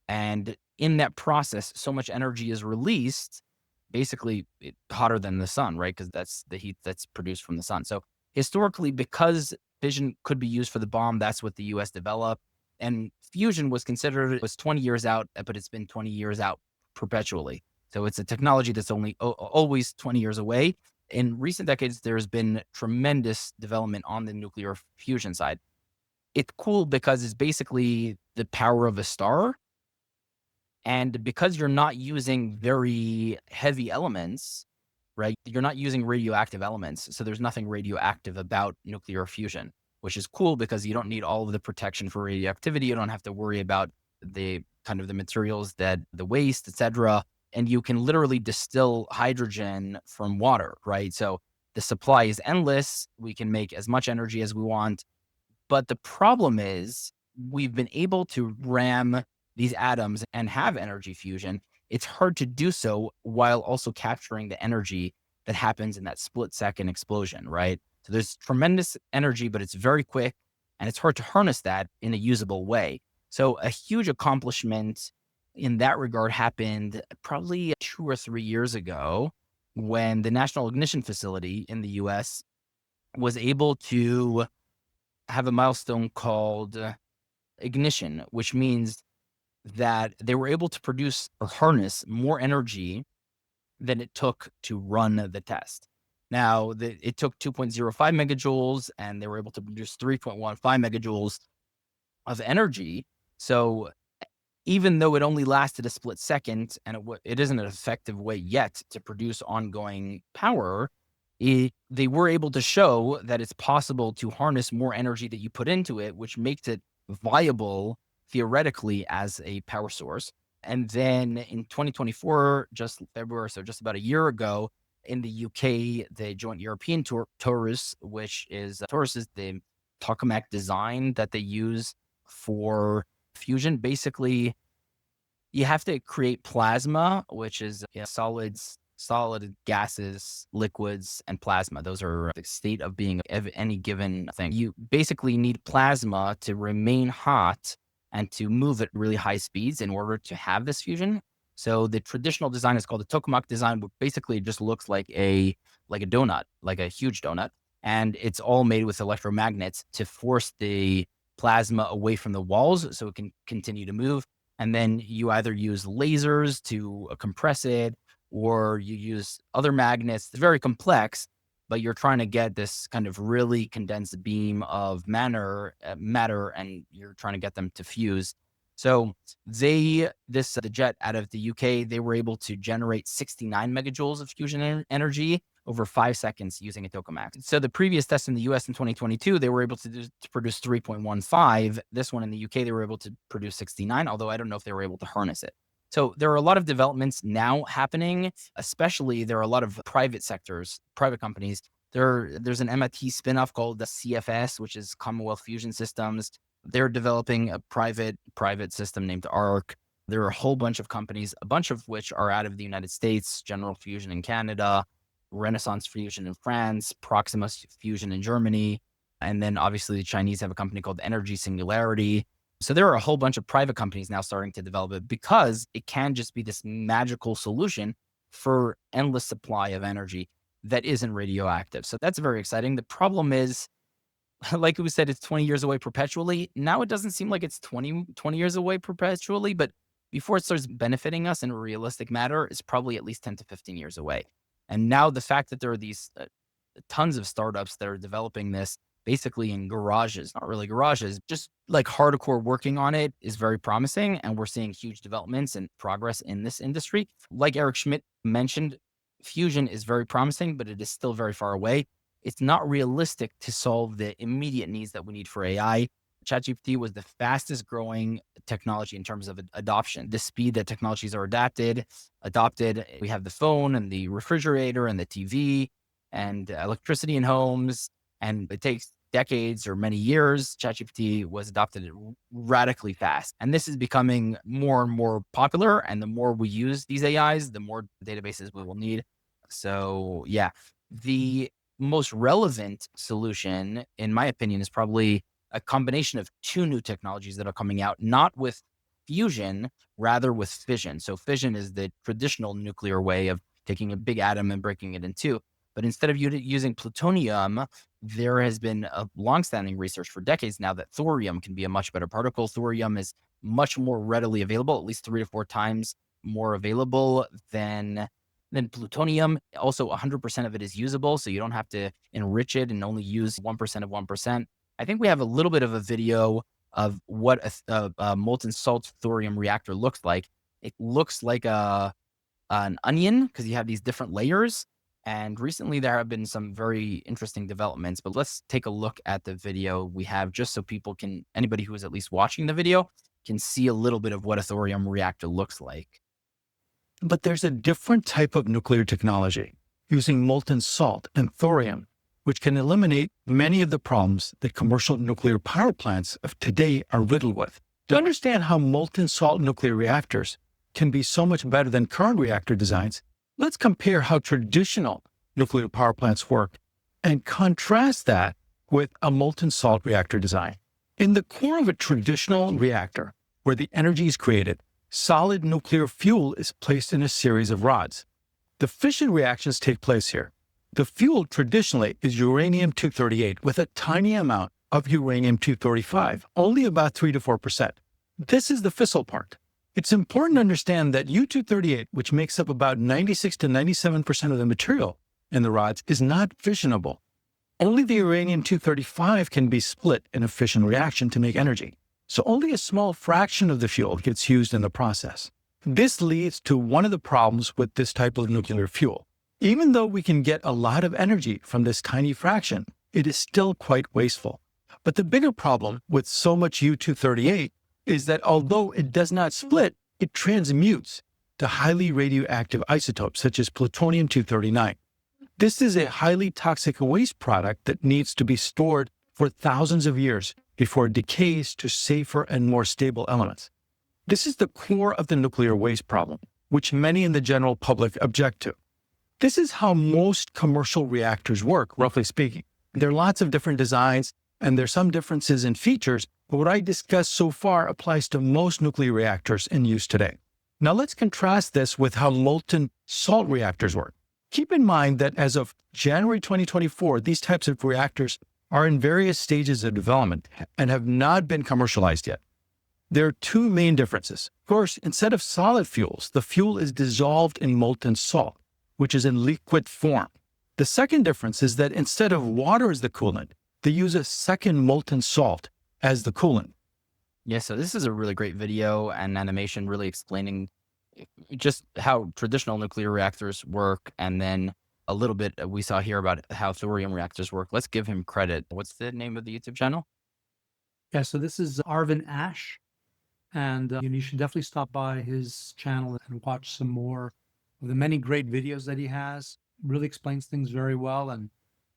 And in that process, so much energy is released, basically hotter than the sun, right? Because that's the heat that's produced from the sun. So historically, because fission could be used for the bomb, that's what the US developed. And fusion was considered, it was 20 years out, but it's been 20 years out perpetually. So it's a technology that's only always 20 years away. In recent decades, there's been tremendous development on the nuclear fusion side. It's cool because it's basically the power of a star. And because you're not using very heavy elements, right? You're not using radioactive elements. So there's nothing radioactive about nuclear fusion, which is cool because you don't need all of the protection for radioactivity. You don't have to worry about the kind of the materials that the waste, etc. And you can literally distill hydrogen from water, right? So the supply is endless. We can make as much energy as we want. But the problem is we've been able to ram these atoms and have energy fusion. It's hard to do so while also capturing the energy that happens in that split-second explosion, right? So there's tremendous energy, but it's very quick, and it's hard to harness that in a usable way. So a huge accomplishment in that regard happened probably 2 or 3 years ago when the National Ignition Facility in the US was able to have a milestone called ignition, which means that they were able to produce or harness more energy than it took to run the test. Now, it took 2.05 megajoules, and they were able to produce 3.15 megajoules of energy. So even though it only lasted a split second, and it isn't an effective way yet to produce ongoing power, they were able to show that it's possible to harness more energy that you put into it, which makes it viable theoretically as a power source. And then in 2024, just February, so just about a year ago, in the UK, the Joint European Torus, which is Torus is the tokamak design that they use for fusion. Basically, you have to create plasma, which is solid gases, liquids, and plasma. Those are the state of being of any given thing. You basically need plasma to remain hot and to move at really high speeds in order to have this fusion. So the traditional design is called the tokamak design, which basically just looks like a donut, like a huge donut. And it's all made with electromagnets to force the plasma away from the walls so it can continue to move. And then you either use lasers to compress it, or you use other magnets. It's very complex, but you're trying to get this kind of really condensed beam of matter, and you're trying to get them to fuse. So the jet out of the UK, they were able to generate 69 megajoules of fusion energy over 5 seconds using a tokamak. So the previous test in the US in 2022, they were able to produce 3.15. This one in the UK, they were able to produce 69, although I don't know if they were able to harness it. So there are a lot of developments now happening, especially there are a lot of private companies. There's an MIT spinoff called the CFS, which is Commonwealth Fusion Systems. They're developing a private system named ARC. There are a whole bunch of companies, a bunch of which are out of the United States, General Fusion in Canada, Renaissance Fusion in France, Proxima Fusion in Germany. And then obviously the Chinese have a company called Energy Singularity. So there are a whole bunch of private companies now starting to develop it because it can just be this magical solution for endless supply of energy that isn't radioactive. So that's very exciting. The problem is like we said, it's 20 years away perpetually. Now it doesn't seem like it's 20 years away perpetually, but before it starts benefiting us in a realistic matter, it's probably at least 10 to 15 years away. And now the fact that there are these tons of startups that are developing this basically in garages, not really garages, just like hardcore working on it is very promising. And we're seeing huge developments and progress in this industry. Like Eric Schmidt mentioned, fusion is very promising, but it is still very far away. It's not realistic to solve the immediate needs that we need for AI. ChatGPT was the fastest growing technology in terms of adoption. The speed that technologies are adopted. We have the phone and the refrigerator and the TV and electricity in homes, and it takes decades or many years. ChatGPT was adopted radically fast. And this is becoming more and more popular. And the more we use these AIs, the more databases we will need. So yeah, the most relevant solution, in my opinion, is probably a combination of two new technologies that are coming out, not with fusion, rather with fission. So fission is the traditional nuclear way of taking a big atom and breaking it in two. But instead of using plutonium, there has been a longstanding research for decades now that thorium can be a much better particle. Thorium is much more readily available, at least 3 to 4 times more available than plutonium. Also, 100% of it is usable, so you don't have to enrich it and only use 1% of 1%. I think we have a little bit of a video of what a molten salt thorium reactor looks like. It looks like an onion because you have these different layers. And recently there have been some very interesting developments, but let's take a look at the video we have just so anybody who is at least watching the video can see a little bit of what a thorium reactor looks like. But there's a different type of nuclear technology using molten salt and thorium, which can eliminate many of the problems that commercial nuclear power plants of today are riddled with. To understand how molten salt nuclear reactors can be so much better than current reactor designs, let's compare how traditional nuclear power plants work and contrast that with a molten salt reactor design. In the core of a traditional reactor, where the energy is created, solid nuclear fuel is placed in a series of rods. The fission reactions take place here. The fuel traditionally is uranium-238 with a tiny amount of uranium-235, only about 3 to 4%. This is the fissile part. It's important to understand that U-238, which makes up about 96 to 97% of the material in the rods, is not fissionable. Only the uranium-235 can be split in a fission reaction to make energy. So only a small fraction of the fuel gets used in the process. This leads to one of the problems with this type of nuclear fuel. Even though we can get a lot of energy from this tiny fraction, it is still quite wasteful. But the bigger problem with so much U-238 is that although it does not split, it transmutes to highly radioactive isotopes such as plutonium-239. This is a highly toxic waste product that needs to be stored for thousands of years before it decays to safer and more stable elements. This is the core of the nuclear waste problem, which many in the general public object to. This is how most commercial reactors work, roughly speaking. There are lots of different designs, and there's some differences in features, but what I discussed so far applies to most nuclear reactors in use today. Now let's contrast this with how molten salt reactors work. Keep in mind that as of January 2024, these types of reactors are in various stages of development and have not been commercialized yet. There are two main differences. First, instead of solid fuels, the fuel is dissolved in molten salt, which is in liquid form. The second difference is that instead of water as the coolant, they use a second molten salt as the coolant. Yeah, so this is a really great video and animation really explaining just how traditional nuclear reactors work, and then a little bit we saw here about how thorium reactors work. Let's give him credit. What's the name of the YouTube channel? Yeah, so this is Arvin Ash, and you should definitely stop by his channel and watch some more of the many great videos that he has. Really explains things very well, and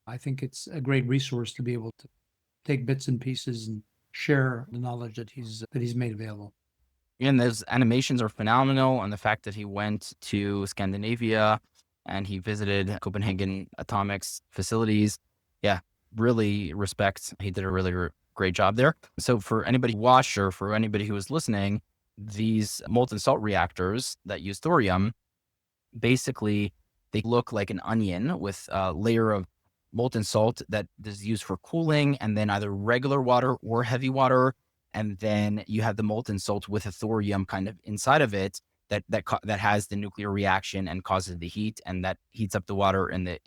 I think it's a great resource to be able to take bits and pieces and share the knowledge that he's made available. And those animations are phenomenal, and the fact that he went to Scandinavia and he visited Copenhagen Atomics facilities, yeah, really respect. He did a really great job there. So for anybody who watched or for anybody who was listening, these molten salt reactors that use thorium, basically they look like an onion with a layer of molten salt that is used for cooling, and then either regular water or heavy water. And then you have the molten salt with a thorium kind of inside of it that has the nuclear reaction and causes the heat, and that heats up the water in the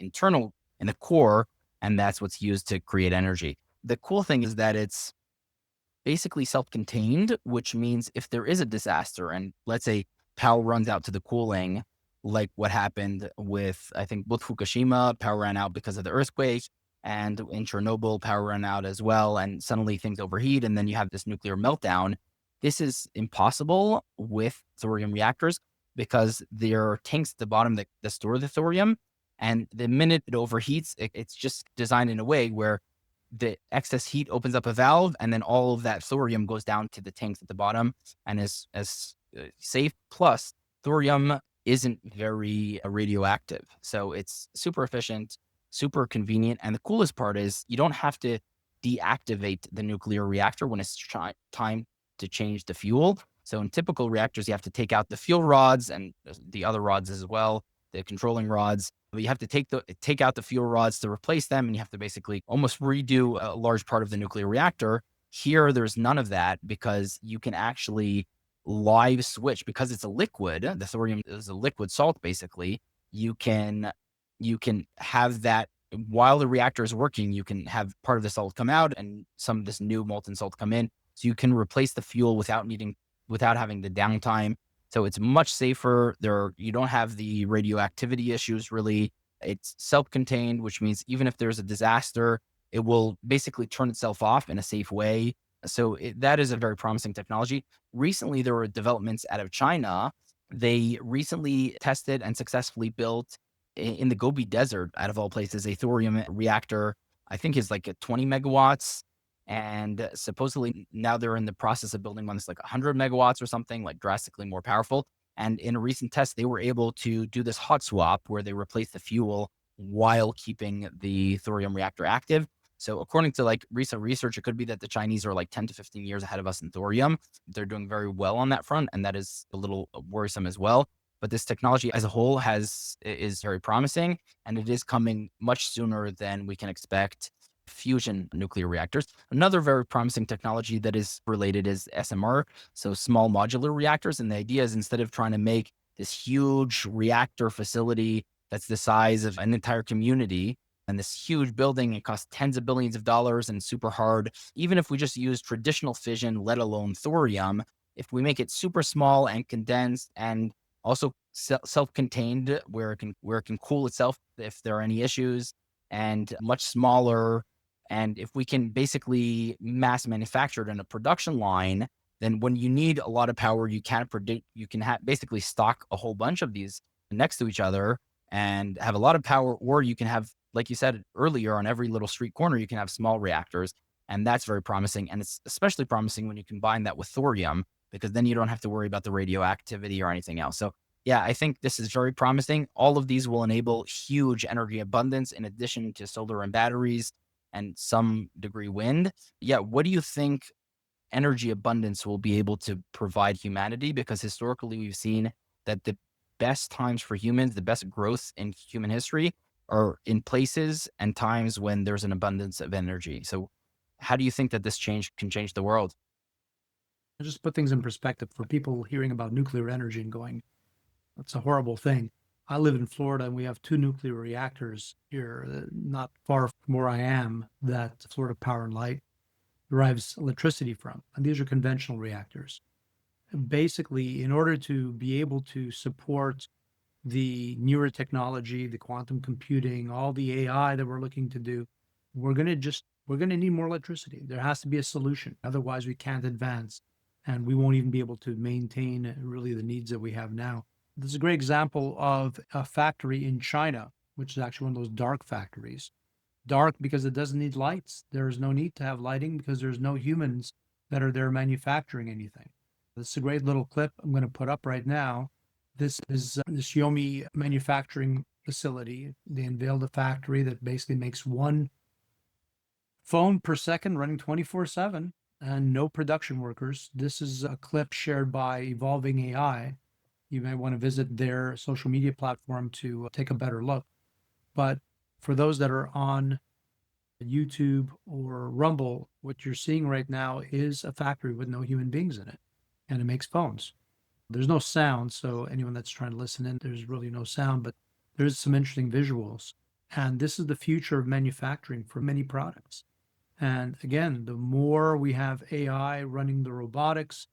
core, and that's what's used to create energy. The cool thing is that it's basically self-contained, which means if there is a disaster and let's say power runs out to the cooling, like what happened with, I think, both Fukushima, power ran out because of the earthquake, and in Chernobyl, power ran out as well, and suddenly things overheat, and then you have this nuclear meltdown. This is impossible with thorium reactors because there are tanks at the bottom that store the thorium, and the minute it overheats, it's just designed in a way where the excess heat opens up a valve, and then all of that thorium goes down to the tanks at the bottom and is safe. Plus, thorium isn't very radioactive, so it's super efficient, super convenient. And the coolest part is you don't have to deactivate the nuclear reactor when it's time to change the fuel. So in typical reactors, you have to take out the fuel rods and the other rods as well, the controlling rods. But you have to take out the fuel rods to replace them, and you have to basically almost redo a large part of the nuclear reactor. Here, there's none of that because you can actually live switch, because it's a liquid. The thorium is a liquid salt, basically. You can have that while the reactor is working. You can have part of the salt come out and some of this new molten salt come in, so you can replace the fuel without having the downtime. So it's much safer. You don't have the radioactivity issues really. It's self-contained, which means even if there's a disaster, it will basically turn itself off in a safe way. So that is a very promising technology. Recently, there were developments out of China. They recently tested and successfully built in the Gobi Desert, out of all places, a thorium reactor. I think is like 20 megawatts. And supposedly now they're in the process of building one that's like 100 megawatts or something, like drastically more powerful. And in a recent test, they were able to do this hot swap where they replace the fuel while keeping the thorium reactor active. So according to like recent research, it could be that the Chinese are like 10 to 15 years ahead of us in thorium. They're doing very well on that front, and that is a little worrisome as well. But this technology as a whole is very promising, and it is coming much sooner than we can expect. Fusion nuclear reactors. Another very promising technology that is related is SMR, so small modular reactors. And the idea is, instead of trying to make this huge reactor facility that's the size of an entire community and this huge building, it costs tens of billions of dollars and super hard. Even if we just use traditional fission, let alone thorium, if we make it super small and condensed and also self-contained, where it can cool itself if there are any issues, and much smaller. And if we can basically mass manufacture it in a production line, then when you need a lot of power, you can basically stock a whole bunch of these next to each other and have a lot of power. Or you can have, like you said earlier, on every little street corner, you can have small reactors. And that's very promising. And it's especially promising when you combine that with thorium, because then you don't have to worry about the radioactivity or anything else. So yeah, I think this is very promising. All of these will enable huge energy abundance in addition to solar and batteries and some degree wind. Yeah, what do you think energy abundance will be able to provide humanity? Because historically, we've seen that the best times for humans, the best growth in human history, are in places and times when there's an abundance of energy. So how do you think that this change can change the world? Just put things in perspective for people hearing about nuclear energy and going, that's a horrible thing. I live in Florida, and we have 2 nuclear reactors here, not far from where I am, that Florida Power and Light derives electricity from. And these are conventional reactors. And basically, in order to be able to support the newer technology, the quantum computing, all the AI that we're looking to do, we're going to need more electricity. There has to be a solution. Otherwise, we can't advance, and we won't even be able to maintain really the needs that we have now. This is a great example of a factory in China, which is actually one of those dark factories. Dark because it doesn't need lights. There's no need to have lighting because there's no humans that are there manufacturing anything. This is a great little clip I'm going to put up right now. This is the Xiaomi manufacturing facility. They unveiled a factory that basically makes 1 phone per second running 24/7 and no production workers. This is a clip shared by Evolving AI. You may want to visit their social media platform to take a better look. But For those that are on YouTube or Rumble, what you're seeing right now is a factory with no human beings in it, and it makes phones. There's no sound, so anyone that's trying to listen in, there's really no sound, but there's some interesting visuals. And this is the future of manufacturing for many products. And again, the more we have AI running the robotics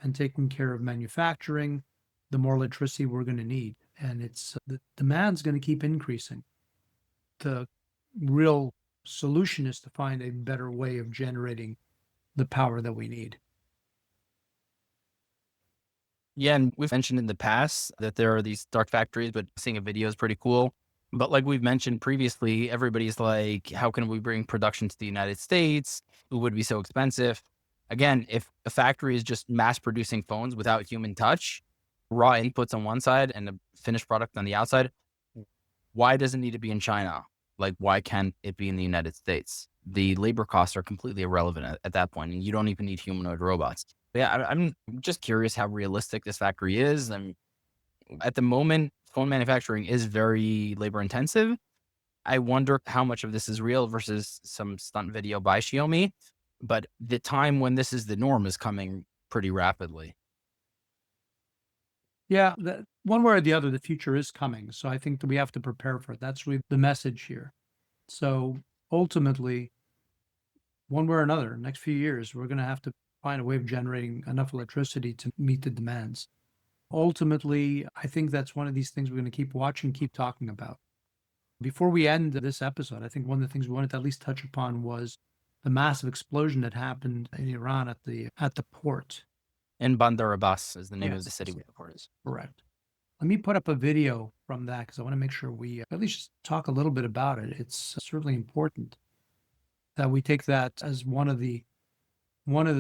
and taking care of manufacturing, the more electricity we're going to need. And it's the demand's going to keep increasing. The real solution is to find a better way of generating the power that we need. Yeah, and we've mentioned in the past that there are these dark factories, but seeing a video is pretty cool. But like we've mentioned previously, everybody's like, how can we bring production to the United States? It would be so expensive. Again, if a factory is just mass producing phones without human touch, raw inputs on one side and a finished product on the outside, why does it need to be in China? Like, why can't it be in the United States? The labor costs are completely irrelevant at that point, and you don't even need humanoid robots. But yeah, I'm just curious how realistic this factory is. And at the moment, phone manufacturing is very labor intensive. I wonder how much of this is real versus some stunt video by Xiaomi. But the time when this is the norm is coming pretty rapidly. Yeah, one way or the other, the future is coming. So I think that we have to prepare for it. That's really the message here. So ultimately, one way or another, next few years, we're going to have to find a way of generating enough electricity to meet the demands. Ultimately, I think that's one of these things we're going to keep watching, keep talking about. Before we end this episode, I think one of the things we wanted to at least touch upon was the massive explosion that happened in Iran at the port. And Bandar Abbas is the name of Yes, the city where the port is. Correct. Let me put up a video from that because I want to make sure we at least talk a little bit about it. It's certainly important that we take that as one of the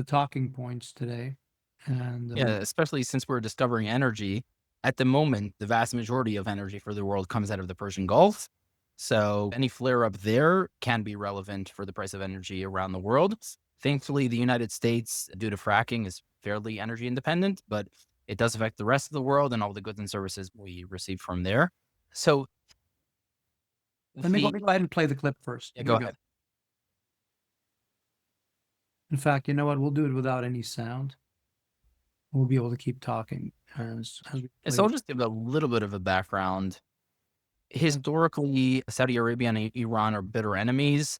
talking points today. And Yeah, especially since we're discovering energy. At the moment, the vast majority of energy for the world comes out of the Persian Gulf. So any flare up there can be relevant for the price of energy around the world. Thankfully, the United States, due to fracking, is fairly energy independent, but it does affect the rest of the world and all the goods and services we receive from there. So let me go ahead and play the clip first. Yeah, go ahead. In fact, you know what? We'll do it without any sound. We'll be able to keep talking as we play So I'll it. just give a little bit of a background. Historically, Saudi Arabia and Iran are bitter enemies.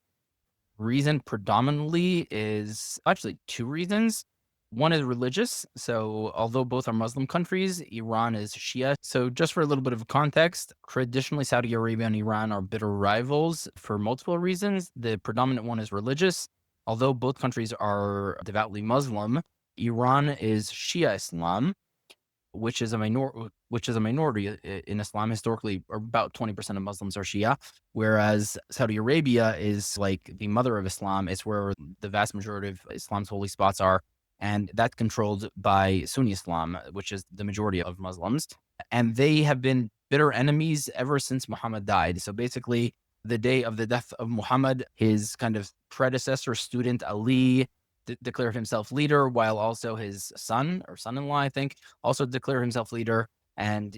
Reason predominantly is actually two reasons. One is religious. So although both are Muslim countries, Iran is Shia. So just for a little bit of context, traditionally Saudi Arabia and Iran are bitter rivals for multiple reasons. The predominant one is religious. Although both countries are devoutly Muslim, Iran is Shia Islam, which is a minority in Islam. Historically, about 20% of Muslims are Shia, whereas Saudi Arabia is like the mother of Islam. It's where the vast majority of Islam's holy spots are, and that's controlled by Sunni Islam, which is the majority of Muslims. And they have been bitter enemies ever since Muhammad died. So basically, the day of the death of Muhammad, his kind of predecessor student Ali declared himself leader, while also his son or son-in-law, I think, also declared himself leader. And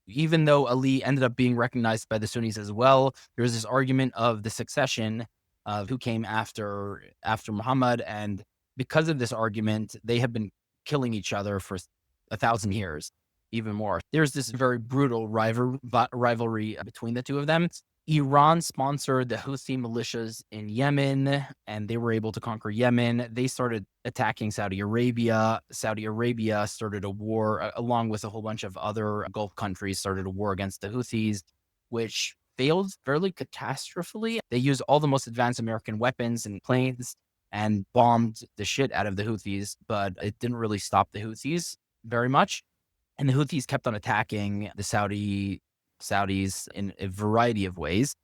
even though Ali ended up being recognized by the Sunnis as well, there's this argument of the succession of who came after Muhammad. And because of this argument, they have been killing each other for 1,000 years, even more. There's this very brutal rivalry between the two of them. Iran sponsored the Houthi militias in Yemen, and they were able to conquer Yemen. They started attacking Saudi Arabia. Saudi Arabia started a war, along with a whole bunch of other Gulf countries, started a war against the Houthis, which failed fairly catastrophically. They used all the most advanced American weapons and planes and bombed the shit out of the Houthis, but it didn't really stop the Houthis very much. And the Houthis kept on attacking the Saudis in a variety of ways.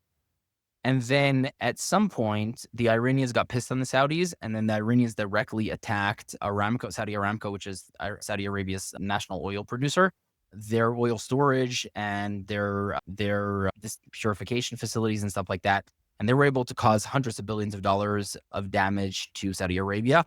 And then at some point, the Iranians got pissed on the Saudis, and then the Iranians directly attacked Saudi Aramco, which is Saudi Arabia's national oil producer, their oil storage and their purification facilities and stuff like that. And they were able to cause hundreds of billions of dollars of damage to Saudi Arabia.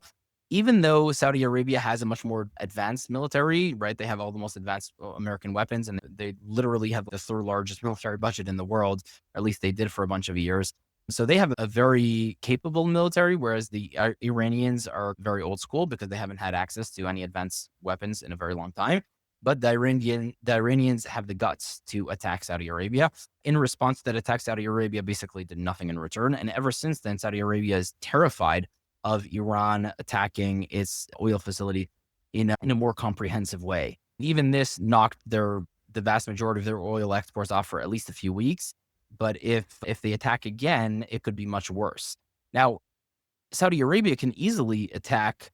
even though Saudi Arabia has a much more advanced military, right? They have all the most advanced American weapons, and they literally have the third largest military budget in the world, or at least they did for a bunch of years. So they have a very capable military, whereas the Iranians are very old school because they haven't had access to any advanced weapons in a very long time. But the Iranians have the guts to attack Saudi Arabia. In response to that attack, Saudi Arabia basically did nothing in return. And ever since then, Saudi Arabia is terrified of Iran attacking its oil facility in a more comprehensive way. Even this knocked the vast majority of their oil exports off for at least a few weeks. But if they attack again, it could be much worse. Now, Saudi Arabia can easily attack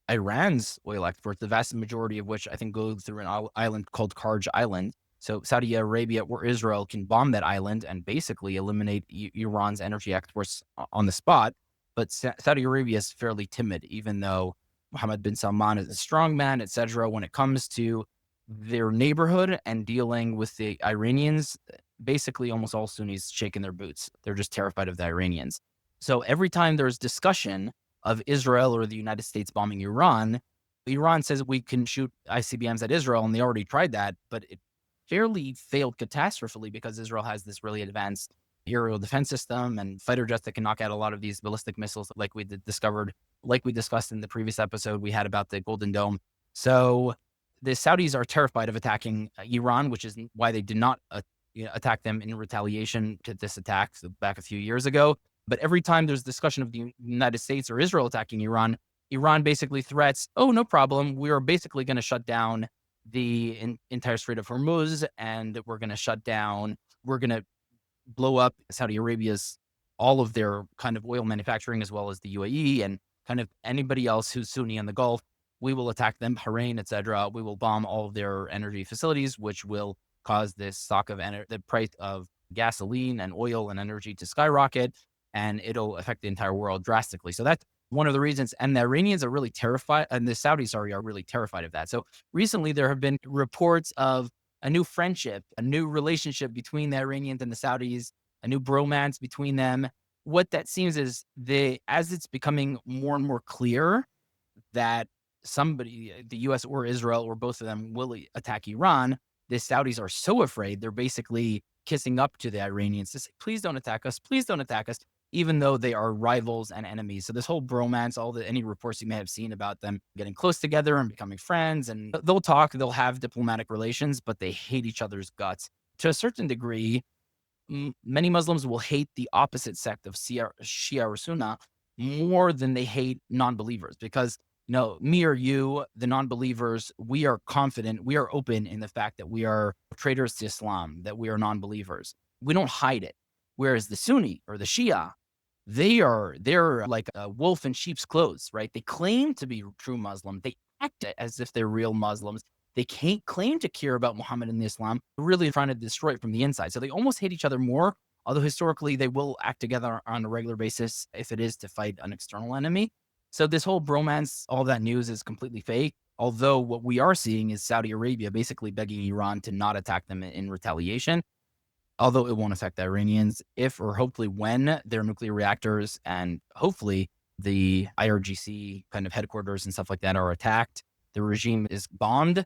Iran's oil exports, the vast majority of which I think go through an island called Karj Island. So Saudi Arabia or Israel can bomb that island and basically eliminate Iran's energy exports on the spot. But Saudi Arabia is fairly timid, even though Mohammed bin Salman is a strong man, etc. When it comes to their neighborhood and dealing with the Iranians, basically almost all Sunnis shaking their boots. They're just terrified of the Iranians. So every time there's discussion of Israel or the United States bombing Iran, Iran says we can shoot ICBMs at Israel, and they already tried that, but it fairly failed catastrophically because Israel has this really advanced aerial defense system and fighter jets that can knock out a lot of these ballistic missiles like we discussed in the previous episode we had about the Golden Dome. So the Saudis are terrified of attacking Iran, which is why they did not attack them in retaliation to this attack back a few years ago. But every time there's discussion of the United States or Israel attacking Iran, Iran basically threats, oh, no problem. We are basically going to shut down the entire Strait of Hormuz, and we're going to blow up Saudi Arabia's, all of their kind of oil manufacturing, as well as the UAE and kind of anybody else who's Sunni in the Gulf. We will attack them, Bahrain, etc. We will bomb all of their energy facilities, which will cause this the price of gasoline and oil and energy to skyrocket, and it'll affect the entire world drastically. So that's one of the reasons. And the Iranians are really terrified, and the Saudis, are really terrified of that. So recently there have been reports of a new friendship, a new relationship between the Iranians and the Saudis, a new bromance between them. What that seems is as it's becoming more and more clear that somebody, the US or Israel or both of them, will attack Iran, the Saudis are so afraid, they're basically kissing up to the Iranians to say, please don't attack us, even though they are rivals and enemies. So this whole bromance, any reports you may have seen about them getting close together and becoming friends, and they'll talk, they'll have diplomatic relations, but they hate each other's guts. To a certain degree, many Muslims will hate the opposite sect of Shia or Sunnah more than they hate non-believers, because me or you, the non-believers, we are confident, we are open in the fact that we are traitors to Islam, that we are non-believers. We don't hide it. Whereas the Sunni or the Shia, they're like a wolf in sheep's clothes, right? They claim to be true Muslim. They act as if they're real Muslims. They can't claim to care about Muhammad and Islam. They're really trying to destroy it from the inside. So they almost hate each other more, although historically they will act together on a regular basis if it is to fight an external enemy. So this whole bromance, all that news is completely fake. Although what we are seeing is Saudi Arabia basically begging Iran to not attack them in retaliation. Although it won't affect the Iranians if or hopefully when their nuclear reactors and hopefully the IRGC kind of headquarters and stuff like that are attacked, the regime is bombed,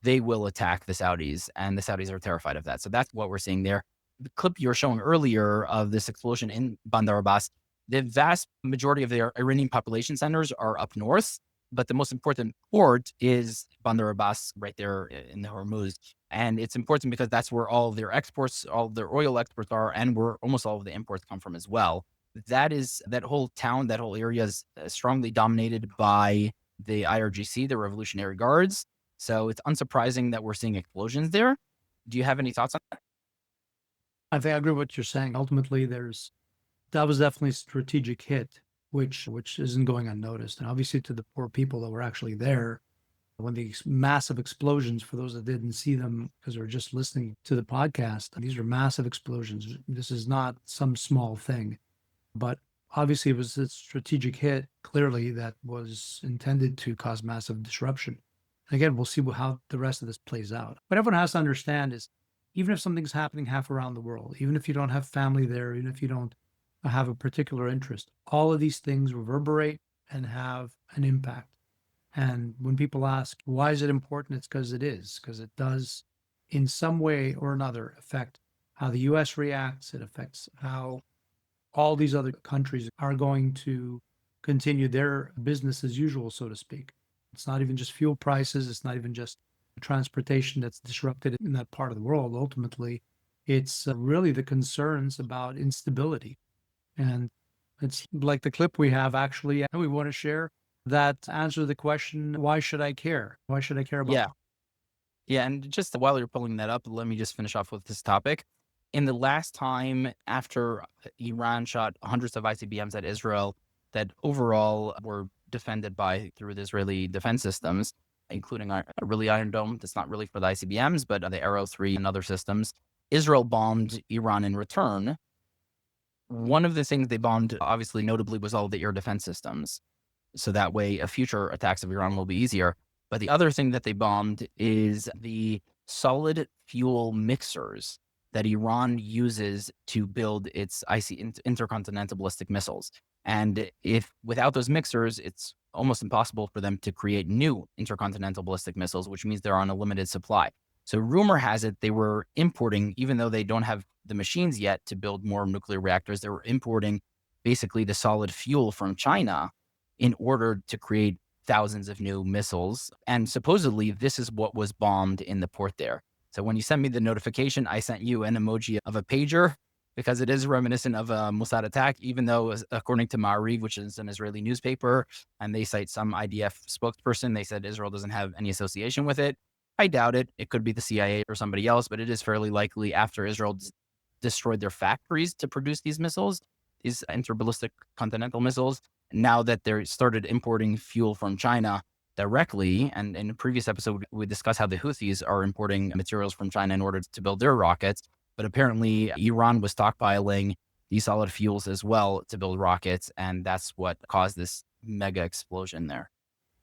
they will attack the Saudis, and the Saudis are terrified of that. So that's what we're seeing there. The clip you were showing earlier of this explosion in Bandar Abbas, the vast majority of their Iranian population centers are up north, but the most important port is Bandar Abbas right there in the Hormuz. And it's important because that's where all of their exports, all of their oil exports are, and where almost all of the imports come from as well. That whole town, that whole area is strongly dominated by the IRGC, the Revolutionary Guards. So it's unsurprising that we're seeing explosions there. Do you have any thoughts on that? I think I agree with what you're saying. Ultimately, that was definitely a strategic hit, which isn't going unnoticed. And obviously to the poor people that were actually there, when these massive explosions, for those that didn't see them because they were just listening to the podcast, these are massive explosions. This is not some small thing. But obviously it was a strategic hit, clearly, that was intended to cause massive disruption. And again, we'll see how the rest of this plays out. What everyone has to understand is, even if something's happening half around the world, even if you don't have family there, even if you don't have a particular interest, all of these things reverberate and have an impact. And when people ask, why is it important? It's because it does in some way or another affect how the U.S. reacts. It affects how all these other countries are going to continue their business as usual, so to speak. It's not even just fuel prices. It's not even just transportation that's disrupted in that part of the world. Ultimately, it's really the concerns about instability. And it's like the clip we have actually, and we want to share that answer the question, why should I care? Why should I care about Yeah. Yeah. And just while you're pulling that up, let me just finish off with this topic. In the last time after Iran shot hundreds of ICBMs at Israel that overall were defended through the Israeli defense systems, including a really Iron Dome that's not really for the ICBMs, but the Arrow 3 and other systems, Israel bombed Iran in return. One of the things they bombed, obviously notably, was all the air defense systems. So that way, future attacks of Iran will be easier. But the other thing that they bombed is the solid fuel mixers that Iran uses to build its intercontinental ballistic missiles. And if without those mixers, it's almost impossible for them to create new intercontinental ballistic missiles, which means they're on a limited supply. So rumor has it they were importing, even though they don't have the machines yet to build more nuclear reactors, they were importing basically the solid fuel from China in order to create thousands of new missiles. And supposedly this is what was bombed in the port there. So when you sent me the notification, I sent you an emoji of a pager because it is reminiscent of a Mossad attack, even though according to Ma'ariv, which is an Israeli newspaper, and they cite some IDF spokesperson, they said Israel doesn't have any association with it. I doubt it. It could be the CIA or somebody else, but it is fairly likely after Israel destroyed their factories to produce these missiles, these interballistic continental missiles, now that they started importing fuel from China directly. And in a previous episode, we discussed how the Houthis are importing materials from China in order to build their rockets. But apparently Iran was stockpiling these solid fuels as well to build rockets. And that's what caused this mega explosion there.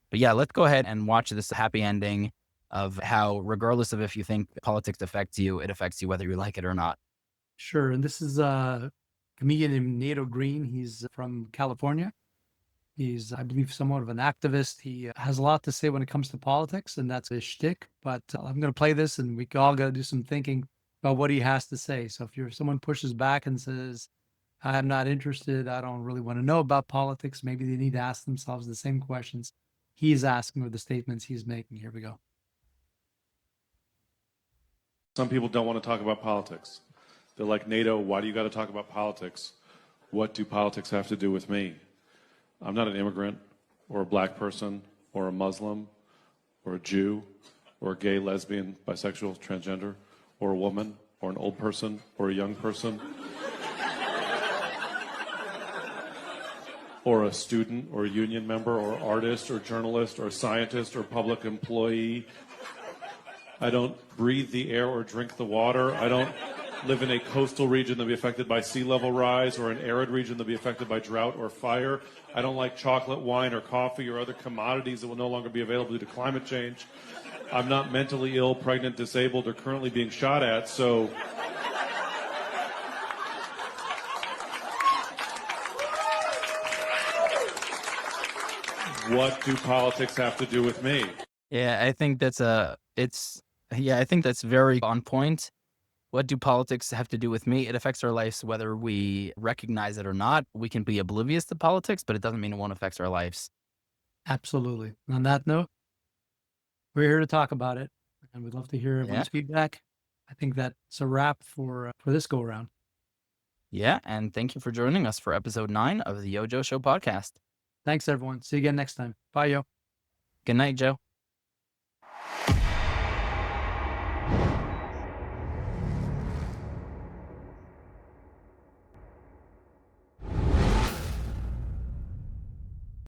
But yeah, let's go ahead and watch this happy ending of how, regardless of if you think politics affects you, it affects you whether you like it or not. Sure. And this is a comedian named Nato Green. He's from California. He's, I believe, somewhat of an activist. He has a lot to say when it comes to politics, and that's his shtick. But I'm going to play this, and we all got to do some thinking about what he has to say. So if someone pushes back and says, I'm not interested, I don't really want to know about politics, maybe they need to ask themselves the same questions he's asking with the statements he's making. Here we go. Some people don't want to talk about politics. They're like, NATO, why do you got to talk about politics? What do politics have to do with me? I'm not an immigrant or a black person or a Muslim or a Jew or a gay, lesbian, bisexual, transgender or a woman or an old person or a young person or a student or a union member or artist or journalist or scientist or public employee. I don't breathe the air or drink the water. I don't live in a coastal region that'll be affected by sea level rise or an arid region that'll be affected by drought or fire. I don't like chocolate, wine, or coffee or other commodities that will no longer be available due to climate change. I'm not mentally ill, pregnant, disabled, or currently being shot at, so what do politics have to do with me? Yeah, I think that's very on point. What do politics have to do with me? It affects our lives whether we recognize it or not. We can be oblivious to politics, but it doesn't mean it won't affect our lives. Absolutely. On that note, we're here to talk about it, and we'd love to hear everyone's feedback. I think that's a wrap for this go around. Yeah, and thank you for joining us for episode 9 of the YoJoe Show podcast. Thanks, everyone. See you again next time. Bye, Yo. Good night, Joe.